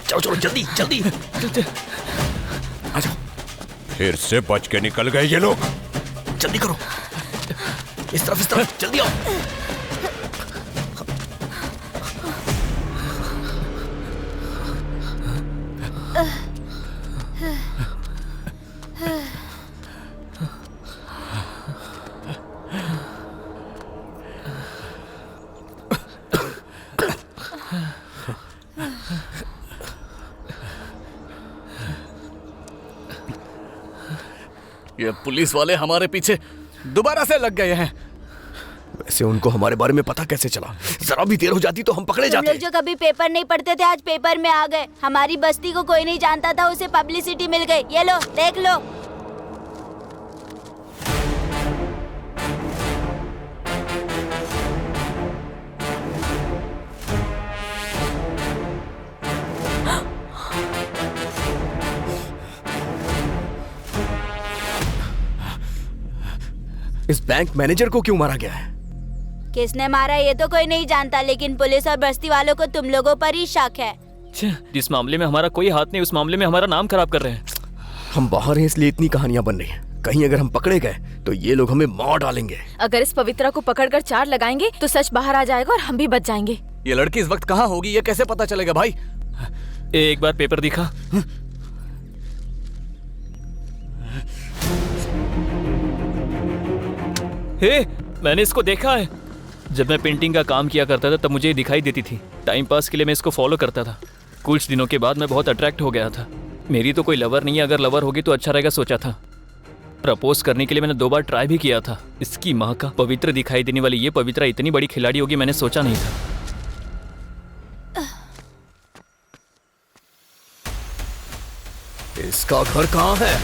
चलो चलो जल्दी जल्दी आ जाओ। फिर से बच के निकल गए ये लोग। जल्दी करो, इस तरफ जल्दी आओ। ये पुलिस वाले हमारे पीछे दोबारा से लग गए हैं। वैसे उनको हमारे बारे में पता कैसे चला? जरा भी देर हो जाती तो हम पकड़े तुम जाते। लोग जो कभी पेपर नहीं पढ़ते थे आज पेपर में आ गए। हमारी बस्ती को कोई नहीं जानता था, उसे पब्लिसिटी मिल गई। ये लो देख लो। इस बैंक मैनेजर को क्यों मारा गया है? किसने मारा ये तो कोई नहीं जानता, लेकिन पुलिस और बस्ती वालों को तुम लोगों पर ही शक है। जिस मामले में हमारा कोई हाथ नहीं, उस मामले में हमारा नाम खराब कर रहे हैं। हम बाहर हैं इसलिए इतनी कहानियां बन रही हैं। कहीं अगर हम पकड़े गए तो ये लोग हमें मार डालेंगे। अगर इस पवित्रा को पकड़कर 4 लगाएंगे तो सच बाहर आ जाएगा और हम भी बच जाएंगे। ये लड़की इस वक्त कहाँ होगी, ये कैसे पता चलेगा भाई? एक बार पेपर दिखा। हे, मैंने इसको देखा है। जब मैं पेंटिंग का काम किया करता था तब मुझे ये दिखाई देती थी। टाइम पास के लिए मैं इसको फॉलो करता था। कुछ दिनों के बाद मैं बहुत अट्रैक्ट हो गया था। मेरी तो कोई लवर नहीं है, अगर लवर होगी तो अच्छा रहेगा सोचा था। प्रपोज करने के लिए मैंने 2 बार ट्राई भी किया था। इसकी माँ का पवित्र दिखाई देने वाली ये पवित्रा इतनी बड़ी खिलाड़ी होगी मैंने सोचा नहीं था। इसका घर कहाँ है?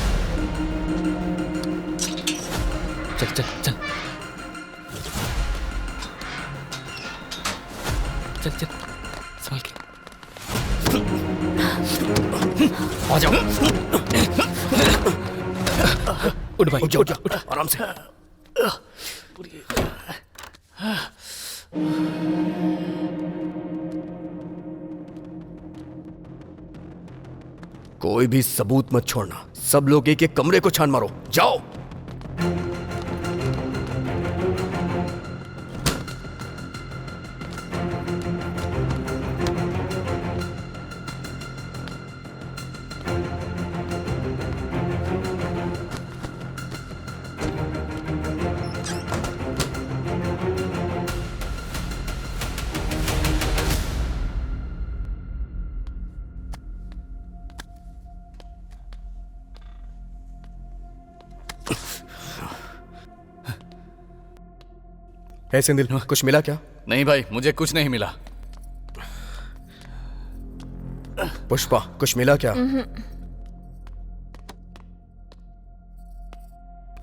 चल चल चल चल चल संभल के आ जाओ। उठ भाई, उठ आराम से। कोई भी सबूत मत छोड़ना। सब लोग एक एक कमरे को छान मारो। जाओ। है सिंदिल, कुछ मिला क्या? नहीं भाई, मुझे कुछ नहीं मिला। पुष्पा, कुछ मिला क्या?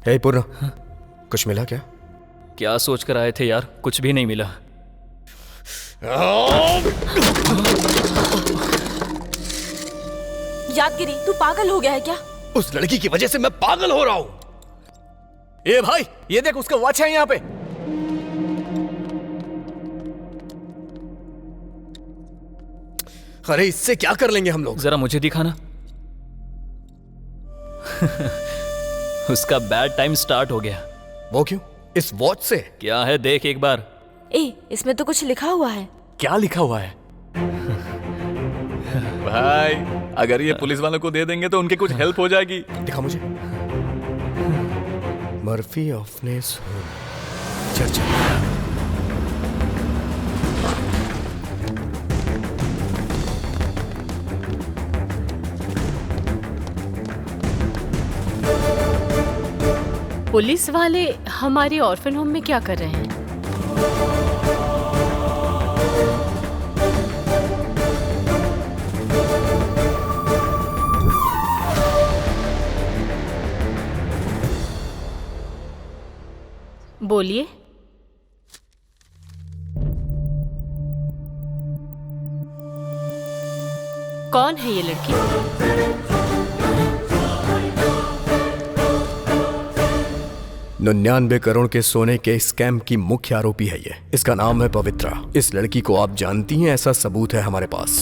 हे पूर्ण, कुछ मिला क्या? क्या सोच कर आए थे यार? कुछ भी नहीं मिला। यादगिरी, तू पागल हो गया है क्या? उस लड़की की वजह से मैं पागल हो रहा हूं। ए भाई, ये देख, उसका वॉच है यहाँ पे। अरे इससे क्या कर लेंगे हम लोग? जरा मुझे दिखाना। उसका बैड टाइम स्टार्ट हो गया। वो क्यों? इस वॉच से? क्या है देख एक बार। इसमें तो कुछ लिखा हुआ है। क्या लिखा हुआ है? भाई, अगर ये पुलिस वालों को दे देंगे तो उनकी कुछ हेल्प हो जाएगी। दिखा मुझे। मर्फी ऑफनेस चर्चा। पुलिस वाले हमारे ऑर्फन होम में क्या कर रहे हैं? बोलिए। कौन है ये लड़की? 99 करोड़ के सोने के स्कैम की मुख्य आरोपी है ये। इसका नाम है पवित्रा। इस लड़की को आप जानती हैं, ऐसा सबूत है हमारे पास।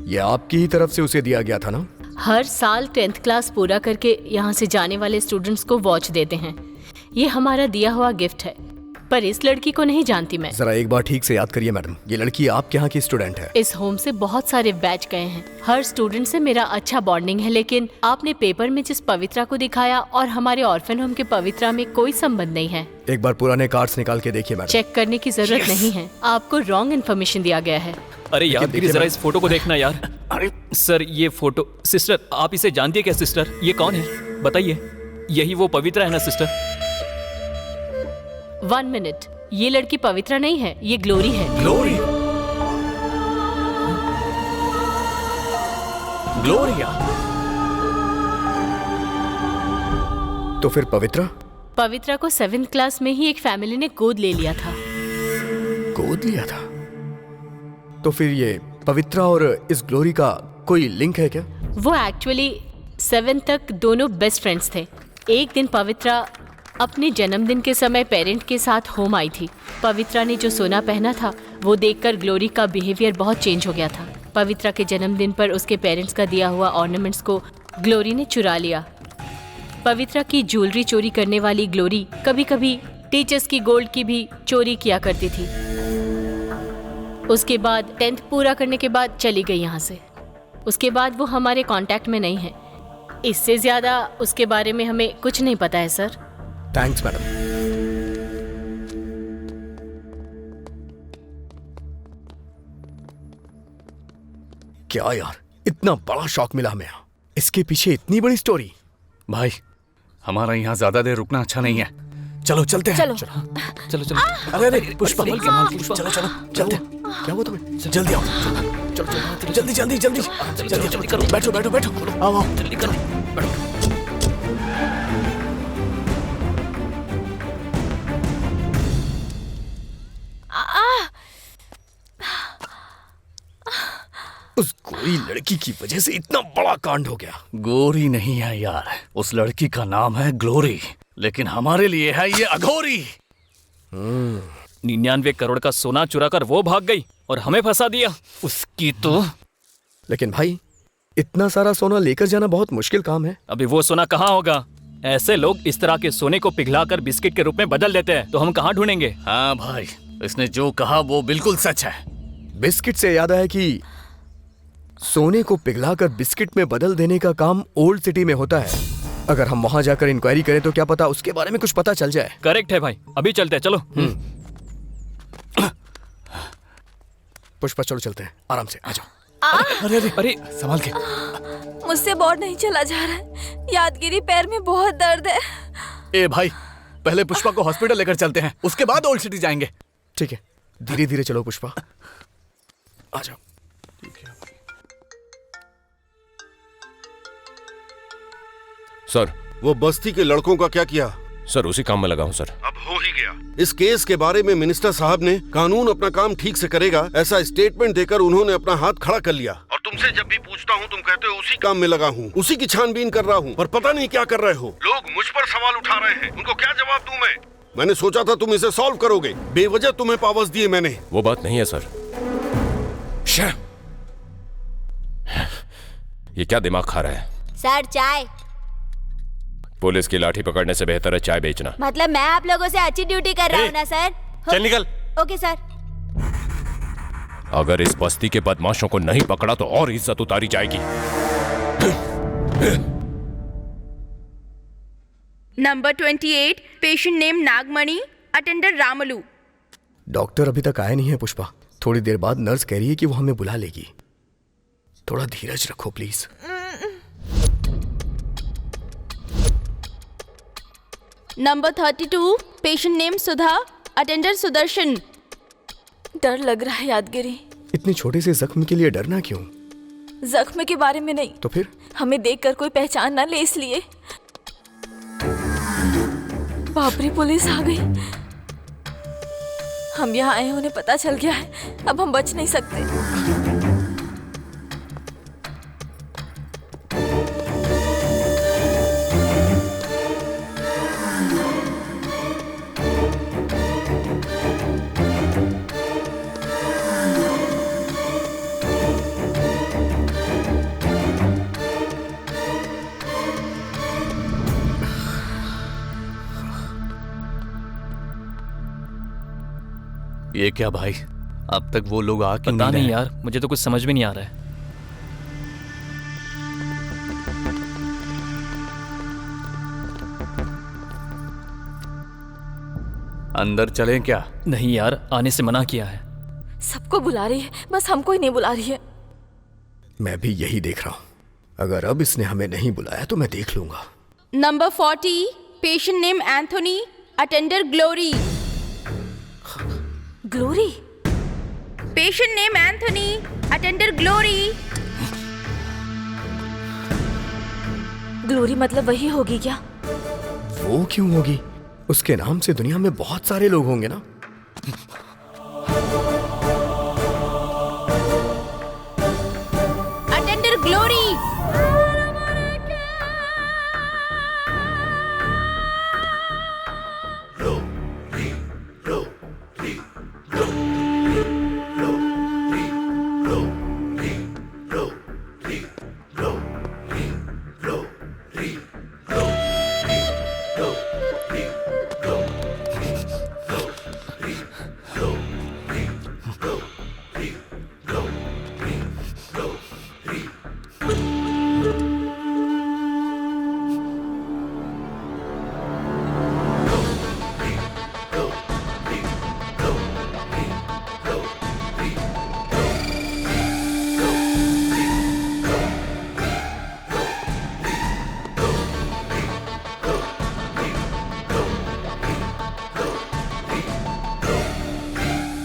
ये आपकी ही तरफ से उसे दिया गया था ना? हर साल 10th क्लास पूरा करके यहाँ से जाने वाले स्टूडेंट्स को वॉच देते हैं। ये हमारा दिया हुआ गिफ्ट है, पर इस लड़की को नहीं जानती मैं। जरा एक बार ठीक से याद करिए मैडम, ये लड़की आपके यहाँ की स्टूडेंट है? इस होम से बहुत सारे बैच गए हैं। हर स्टूडेंट से मेरा अच्छा बॉन्डिंग है, लेकिन आपने पेपर में जिस पवित्रा को दिखाया और हमारे ऑर्फन होम के पवित्रा में कोई संबंध नहीं है। एक बार पुराने कार्ड्स निकाल के देखिए मैडम। चेक करने की जरूरत नहीं है, आपको रॉन्ग इन्फॉर्मेशन दिया गया है। अरे यादगिरी, जरा इस फोटो को देखना यार। अरे सर, ये फोटो। सिस्टर, आप इसे जानती है क्या सिस्टर? ये कौन है बताइए? यही वो पवित्रा है ना सिस्टर? 1 मिनट, ये लड़की पवित्रा नहीं है, ये ग्लोरी है। ग्लोरी? ग्लोरिया? तो फिर पवित्रा? पवित्रा को 7th क्लास में ही एक फैमिली ने गोद ले लिया था। गोद लिया था? तो फिर ये पवित्रा और इस ग्लोरी का कोई लिंक है क्या? वो एक्चुअली 7th तक दोनों बेस्ट फ्रेंड्स थे। एक दिन पवित्रा अपने जन्मदिन के समय पेरेंट के साथ होम आई थी। पवित्रा ने जो सोना पहना था वो देखकर ग्लोरी का बिहेवियर बहुत चेंज हो गया था। पवित्रा के जन्मदिन पर उसके पेरेंट्स का दिया हुआ ऑर्नामेंट्स को ग्लोरी ने चुरा लिया। पवित्रा की ज्वेलरी चोरी करने वाली ग्लोरी कभी कभी टीचर्स की गोल्ड की भी चोरी किया करती थी। उसके बाद 10th पूरा करने के बाद चली गई यहाँ से। उसके बाद वो हमारे कांटेक्ट में नहीं है। इससे ज्यादा उसके बारे में हमें कुछ नहीं पता है सर। Thanks madam. क्या यार, इतना बड़ा शॉक मिला हमें। इसके पीछे इतनी बड़ी स्टोरी। भाई, हमारा यहाँ ज्यादा देर रुकना अच्छा नहीं है। चलो चलते हैं। चलो चलो चलो। अरे अरे पुष्पा, चलो चलो चलते हैं। क्या हुआ तुम्हें? जल्दी आओ। चलो जल्दी जल्दी जल्दी जल्दी करो। बैठो बैठो बैठो। आओ आओ जल्दी करो, बैठो। उस गोरी लड़की की वजह से इतना बड़ा कांड हो गया। गोरी नहीं है यार, उस लड़की का नाम है ग्लोरी, लेकिन हमारे लिए है ये अघोरी। 99 करोड़ का सोना चुरा कर वो भाग गई और हमें फंसा दिया। उसकी तो। लेकिन भाई, इतना सारा सोना लेकर जाना बहुत मुश्किल काम है। अभी वो सोना कहाँ होगा? ऐसे लोग इस तरह के सोने को पिघलाकर बिस्किट के रूप में बदल देते हैं, तो हम कहाँ ढूंढेंगे? हाँ भाई, इसने जो कहा वो बिल्कुल सच है। बिस्किट से याद आया कि सोने को पिघलाकर बिस्किट में बदल देने का काम ओल्ड सिटी में होता है। अगर हम वहां जाकर इंक्वायरी करें तो क्या पता उसके बारे में कुछ पता चल जाए। करेक्ट है भाई, अभी चलते हैं, चलो। पुष्पा, चलो चलते हैं, आराम से आ जाओ। अरे अरे अरे, संभाल के। मुझसे बोर्ड नहीं चला जा रहा है। यादगिरी, पैर में बहुत दर्द है। ए भाई, पहले पुष्पा को हॉस्पिटल लेकर चलते हैं, उसके बाद ओल्ड सिटी जाएंगे। ठीक है, धीरे धीरे चलो पुष्पा, आ जाओ। सर, वो बस्ती के लड़कों का क्या किया? सर उसी काम में लगा हूं सर। अब हो ही गया। इस केस के बारे में मिनिस्टर साहब ने कानून अपना काम ठीक से करेगा ऐसा स्टेटमेंट देकर उन्होंने अपना हाथ खड़ा कर लिया। और तुमसे जब भी पूछता हूँ तुम कहते हो उसी काम में लगा हूँ, उसी की छानबीन कर रहा हूँ, पर पता नहीं क्या कर रहे हो। लोग मुझ पर सवाल उठा रहे हैं, उनको क्या जवाब दूं मैं? मैंने सोचा था तुम इसे सॉल्व करोगे, बेवजह तुम्हें पावर्स दिए मैंने। वो बात नहीं है सर। ये क्या दिमाग खा रहा है? सर चाय। पुलिस की लाठी पकड़ने से बेहतर है चाय बेचना। मतलब मैं आप लोगों से अच्छी ड्यूटी कर रहा हूँ ना सर? चल निकल। Okay sir. अगर इस बस्ती के बदमाशों को नहीं पकड़ा तो और इज्जत उतारी जाएगी। नंबर 28, पेशेंट नेम नागमणि, अटेंडर रामलू। डॉक्टर अभी तक आया नहीं है पुष्पा, थोड़ी देर बाद नर्स कह रही है कि वो हमें बुला लेगी। थोड़ा धीरज रखो please. Number 32, patient name Sudha, attender Sudarshan. डर लग रहा है यादगिरी। इतने छोटे से जख्म के लिए डरना क्यों? जख्म के बारे में नहीं तो फिर? हमें देखकर कोई पहचान ना ले इसलिए। बाप रे, पुलिस आ गई। हम यहाँ आए, उन्हें पता चल गया है, अब हम बच नहीं सकते। ये क्या भाई, अब तक वो लोग आ क्यों पता नहीं रहे? यार, मुझे तो कुछ समझ में नहीं आ रहा है। अंदर चलें क्या? नहीं यार, आने से मना किया है। सबको बुला रही है, बस हमको ही नहीं बुला रही है। मैं भी यही देख रहा हूँ। अगर अब इसने हमें नहीं बुलाया तो मैं देख लूंगा। Number 40, patient name Anthony, attender glory. Glory? Patient name Anthony, attender glory. Glory मतलब वही होगी क्या? वो क्यों होगी? उसके नाम से दुनिया में बहुत सारे लोग होंगे ना। Attender glory.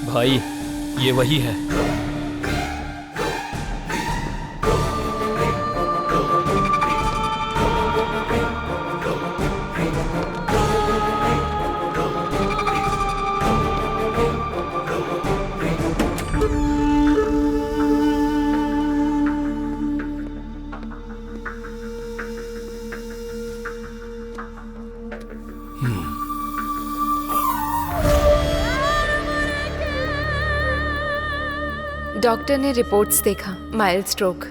भाई, ये वही है। डॉक्टर ने रिपोर्ट्स देखा, माइल्ड स्ट्रोक।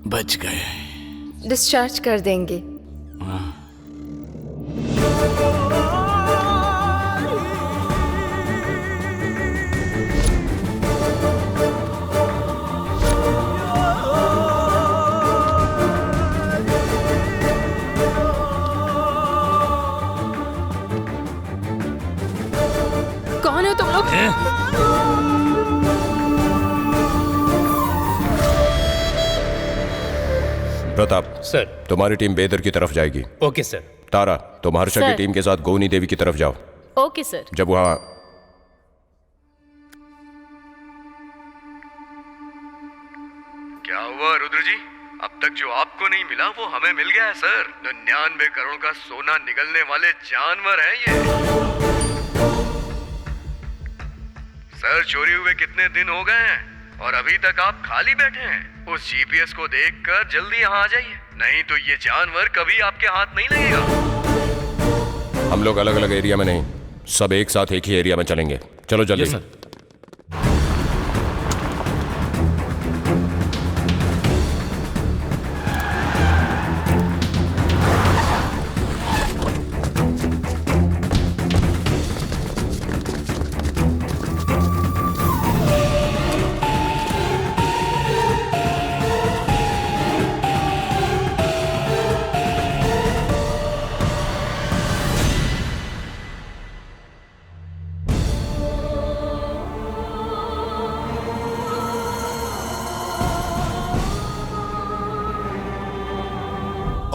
बच गए। डिस्चार्ज कर देंगे। कौन हो तुम लोग? प्रताप सर, तुम्हारी टीम बेदर की तरफ जाएगी। Okay sir. तारा, तुम हर्षा की सर। टीम के साथ गोनी देवी की तरफ जाओ। Okay sir. जब वहां हुआ रुद्र जी? अब तक जो आपको नहीं मिला वो हमें मिल गया है सर। 99 करोड़ का सोना निगलने वाले जानवर हैं ये। सर चोरी हुए कितने दिन हो गए हैं और अभी तक आप खाली बैठे हैं? उस जीपीएस को देखकर जल्दी यहाँ आ जाइए, नहीं तो ये जानवर कभी आपके हाथ नहीं लगेगा। हम लोग अलग अलग एरिया में नहीं, सब एक साथ एक ही एरिया में चलेंगे। चलो जल्दी। सर।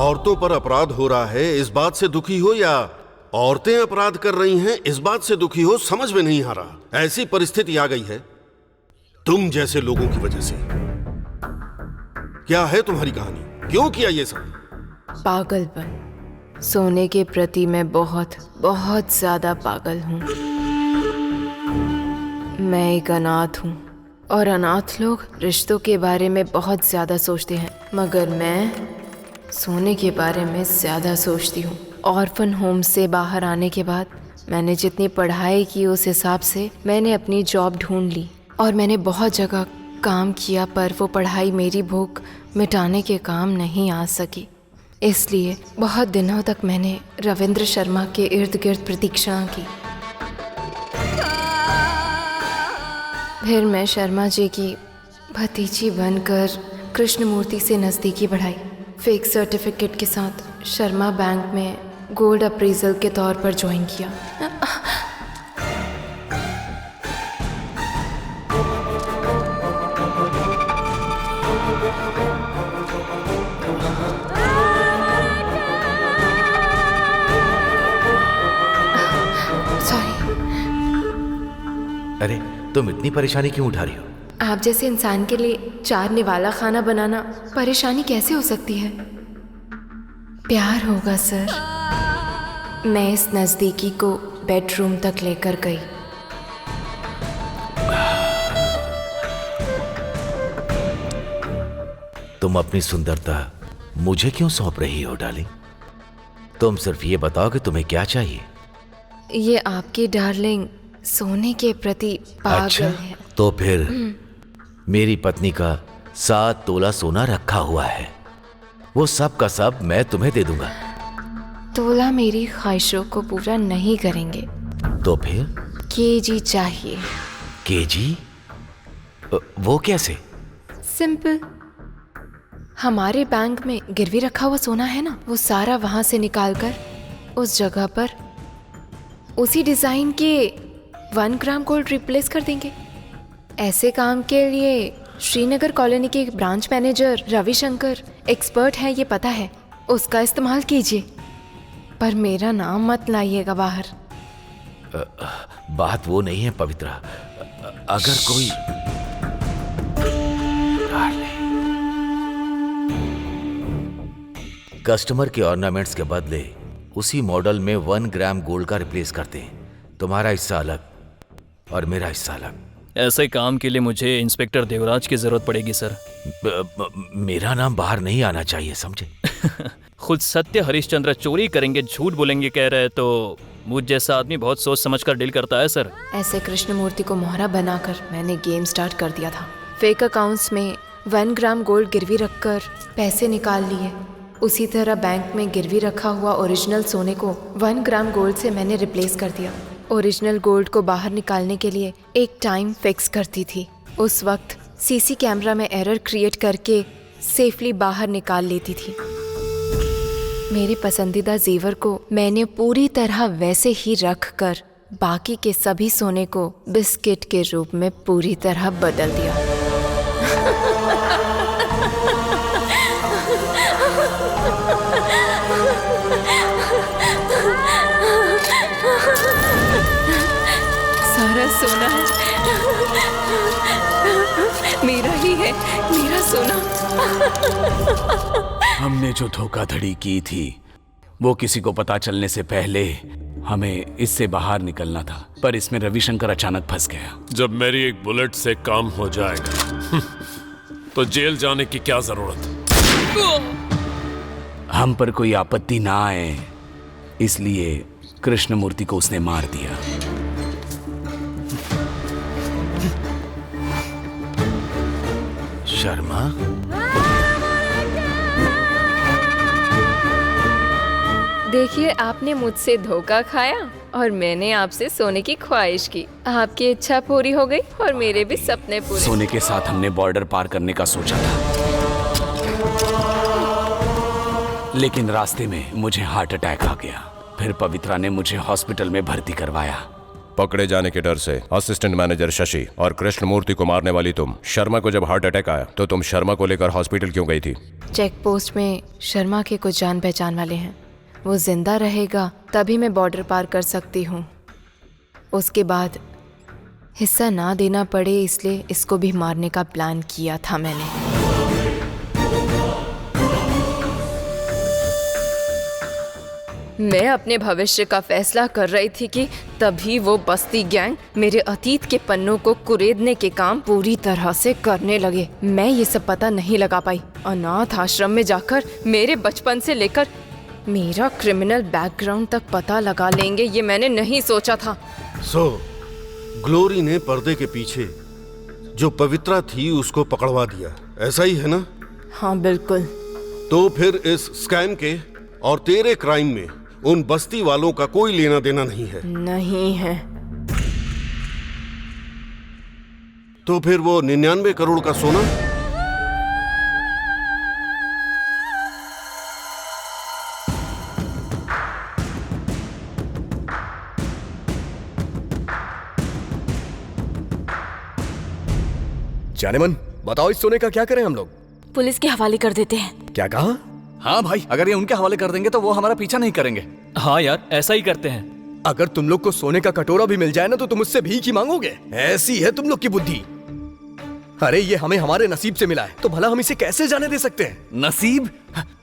औरतों पर अपराध हो रहा है, इस बात से दुखी हो या औरतें अपराध कर रही हैं इस बात से दुखी हो, समझ में नहीं आ रहा। ऐसी परिस्थिति आ गई है तुम जैसे लोगों की वजह से। क्या है तुम्हारी कहानी? क्यों किया ये सब? पागलपन। सोने के प्रति मैं बहुत बहुत ज्यादा पागल हूँ। मैं एक अनाथ हूँ और अनाथ लोग रिश्तों के बारे में बहुत ज्यादा सोचते हैं, मगर मैं सोने के बारे में ज़्यादा सोचती हूँ। ऑर्फन होम से बाहर आने के बाद मैंने जितनी पढ़ाई की उस हिसाब से मैंने अपनी जॉब ढूंढ ली और मैंने बहुत जगह काम किया, पर वो पढ़ाई मेरी भूख मिटाने के काम नहीं आ सकी। इसलिए बहुत दिनों तक मैंने रविंद्र शर्मा के इर्द गिर्द प्रतीक्षा की। फिर मैं शर्मा जी की भतीजी बनकर कृष्णमूर्ति से नज़दीकी बढ़ाई। फेक सर्टिफिकेट के साथ शर्मा बैंक में गोल्ड अप्रेजल के तौर पर ज्वाइन किया। सॉरी। अरे तुम इतनी परेशानी क्यों उठा रही हो? आप जैसे इंसान के लिए 4 निवाला खाना बनाना परेशानी कैसे हो सकती है? प्यार होगा सर। मैं इस नज़दीकी को बेडरूम तक लेकर गई। तुम अपनी सुंदरता मुझे क्यों सौंप रही हो डार्लिंग? तुम सिर्फ ये बताओ कि तुम्हें क्या चाहिए। ये आपकी डार्लिंग सोने के प्रति पागल अच्छा, है। तो फिर मेरी पत्नी का 7 तोला सोना रखा हुआ है, वो सब का सब मैं तुम्हें दे दूंगा। तोला मेरी ख्वाहिशों को पूरा नहीं करेंगे। तो फिर? केजी चाहिए। केजी? वो कैसे? सिंपल। हमारे बैंक में गिरवी रखा हुआ सोना है ना, वो सारा वहां से निकालकर उस जगह पर उसी डिजाइन के 1 ग्राम गोल्ड रिप्लेस कर देंगे। ऐसे काम के लिए श्रीनगर कॉलोनी के ब्रांच मैनेजर रविशंकर एक्सपर्ट है, ये पता है। उसका इस्तेमाल कीजिए, पर मेरा नाम मत लाइएगा बाहर। बात वो नहीं है पवित्रा। अगर कोई कस्टमर के ऑर्नामेंट्स के बदले उसी मॉडल में 1 ग्राम गोल्ड का रिप्लेस करते हैं, तुम्हारा हिस्सा अलग और मेरा हिस्सा अलग। ऐसे काम के लिए मुझे इंस्पेक्टर देवराज की जरूरत पड़ेगी सर। मेरा नाम बाहर नहीं आना चाहिए, समझे? खुद सत्य हरिश्चंद्र चोरी करेंगे, झूठ बोलेंगे कह रहे, तो मुझ जैसा आदमी बहुत सोच समझकर डील करता है सर। ऐसे कृष्णमूर्ति को मोहरा बनाकर मैंने गेम स्टार्ट कर दिया था। फेक अकाउंट्स में 1 ग्राम गोल्ड गिरवी रखकर पैसे निकाल लिए। उसी तरह बैंक में गिरवी रखा हुआ ओरिजिनल सोने को 1 ग्राम गोल्ड से मैंने रिप्लेस कर दिया। ओरिजिनल गोल्ड को बाहर निकालने के लिए एक टाइम फिक्स करती थी। उस वक्त सीसी कैमरा में एरर क्रिएट करके सेफली बाहर निकाल लेती थी। मेरे पसंदीदा जेवर को मैंने पूरी तरह वैसे ही रख कर बाकी के सभी सोने को बिस्किट के रूप में पूरी तरह बदल दिया। सारा सोना मेरा ही है, मेरा सोना। हमने जो धोखाधड़ी की थी वो किसी को पता चलने से पहले हमें इससे बाहर निकलना था, पर इसमें रविशंकर अचानक फंस गया। जब मेरी एक बुलेट से काम हो जाएगा तो जेल जाने की क्या जरूरत? हम पर कोई आपत्ति ना आए इसलिए कृष्णमूर्ति को उसने मार दिया। शर्मा, देखिए, आपने मुझसे धोखा खाया और मैंने आपसे सोने की ख्वाहिश की। आपकी इच्छा पूरी हो गई और मेरे भी सपने पूरे। सोने के साथ हमने बॉर्डर पार करने का सोचा था, लेकिन रास्ते में मुझे हार्ट अटैक आ गया। फिर पवित्रा ने मुझे हॉस्पिटल में भर्ती करवाया। पकड़े जाने के डर से असिस्टेंट मैनेजर शशि और कृष्णमूर्ति को मारने वाली तुम शर्मा को जब हार्ट अटैक आया तो तुम शर्मा को लेकर हॉस्पिटल क्यों गई थी? चेक पोस्ट में शर्मा के कुछ जान पहचान वाले हैं। वो जिंदा रहेगा तभी मैं बॉर्डर पार कर सकती हूँ। उसके बाद हिस्सा ना देना पड़े इसलिए इसको भी मारने का प्लान किया था मैंने। मैं अपने भविष्य का फैसला कर रही थी कि तभी वो बस्ती गैंग मेरे अतीत के पन्नों को कुरेदने के काम पूरी तरह से करने लगे। मैं ये सब पता नहीं लगा पाई। अनाथ आश्रम में जाकर मेरे बचपन से लेकर मेरा क्रिमिनल बैकग्राउंड तक पता लगा लेंगे, ये मैंने नहीं सोचा था। ग्लोरी ने पर्दे के पीछे जो पवित्रा थी उसको पकड़वा दिया, ऐसा ही है ना? हाँ बिल्कुल। तो फिर इस स्कैम के और तेरे क्राइम में उन बस्ती वालों का कोई लेना देना नहीं है? नहीं है। तो फिर वो 99 करोड़ का सोना? जानेमन, बताओ इस सोने का क्या करें हम लोग? पुलिस के हवाले कर देते हैं। क्या कहा? हाँ भाई, अगर ये उनके हवाले कर देंगे तो वो हमारा पीछा नहीं करेंगे। हाँ यार, ऐसा ही करते हैं। अगर तुम लोग को सोने का कटोरा भी मिल जाए ना तो तुम उससे भीख ही मांगोगे। ऐसी है तुम लोग की बुद्धि। अरे ये हमें हमारे नसीब से मिला है तो भला हम इसे कैसे जाने दे सकते हैं? नसीब?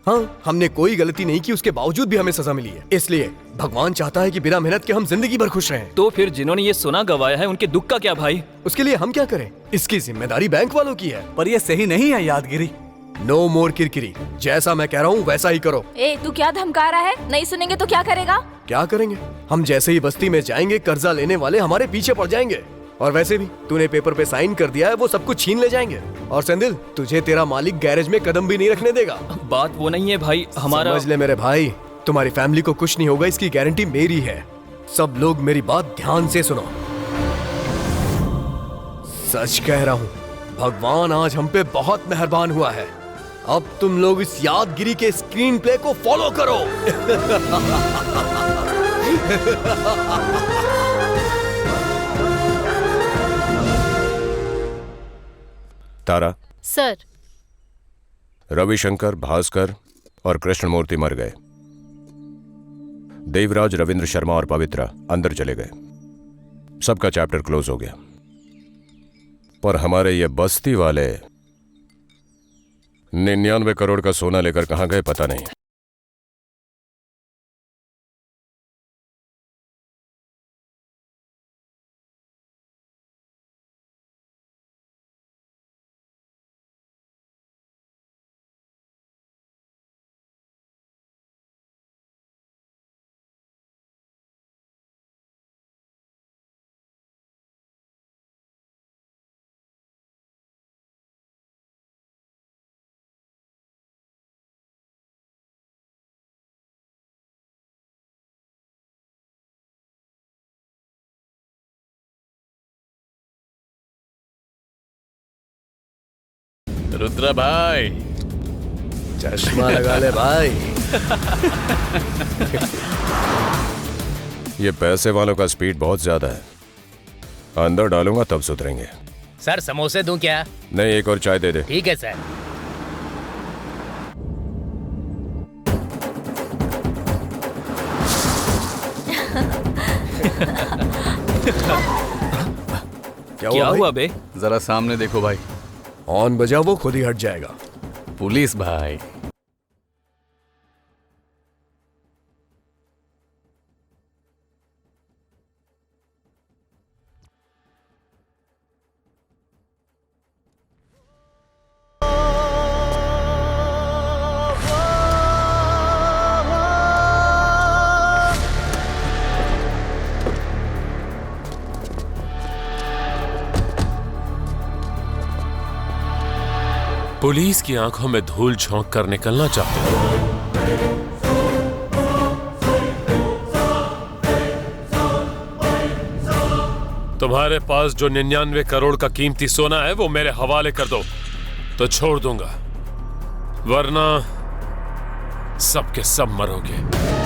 हाँ, हमने कोई गलती नहीं की, उसके बावजूद भी हमें सजा मिली है। इसलिए भगवान चाहता है कि बिना मेहनत के हम जिंदगी भर खुश रहें। तो फिर जिन्होंने ये सोना गवाया है उनके दुख का क्या भाई? उसके लिए हम क्या करें? इसकी जिम्मेदारी बैंक वालों की है। पर ये सही नहीं है यादगिरी। नो मोर किरकिरी। जैसा मैं कह रहा हूँ वैसा ही करो। ए, तू क्या धमका रहा है? नहीं सुनेंगे तो क्या करेगा? क्या करेंगे? हम जैसे ही बस्ती में जाएंगे कर्जा लेने वाले हमारे पीछे पड़ जाएंगे। और वैसे भी तूने पेपर पे साइन कर दिया है, वो सब कुछ छीन ले जाएंगे। और सेंदिल, तुझे तेरा मालिक गैरेज में कदम भी नहीं रखने देगा। बात वो नहीं है भाई, हमारा समझ ले मेरे भाई, तुम्हारी फैमिली को कुछ नहीं होगा इसकी गारंटी मेरी है। सब लोग मेरी बात ध्यान से सुनो। सच कह रहा हूँ, भगवान आज हम पे बहुत मेहरबान हुआ है। अब तुम लोग इस यादगिरी के स्क्रीन प्ले को फॉलो करो। तारा, सर। रविशंकर, भास्कर और कृष्णमूर्ति मर गए। देवराज, रविंद्र शर्मा और पवित्रा अंदर चले गए। सबका चैप्टर क्लोज हो गया। पर हमारे ये बस्ती वाले 99 करोड़ का सोना लेकर कहां गए पता नहीं। रुद्रा भाई, चश्मा लगा ले भाई। ये पैसे वालों का स्पीड बहुत ज्यादा है। अंदर डालूंगा तब सुधरेंगे। सर समोसे दूं क्या? नहीं, एक और चाय दे दे। ठीक है सर। क्या हुआ बे? जरा सामने देखो भाई। ऑन बजा वो खुद ही हट जाएगा। पुलिस भाई। पुलिस की आंखों में धूल झोंक कर निकलना चाहते हो? तुम्हारे पास जो 99 करोड़ का कीमती सोना है वो मेरे हवाले कर दो तो छोड़ दूंगा, वरना सबके सब मरोगे।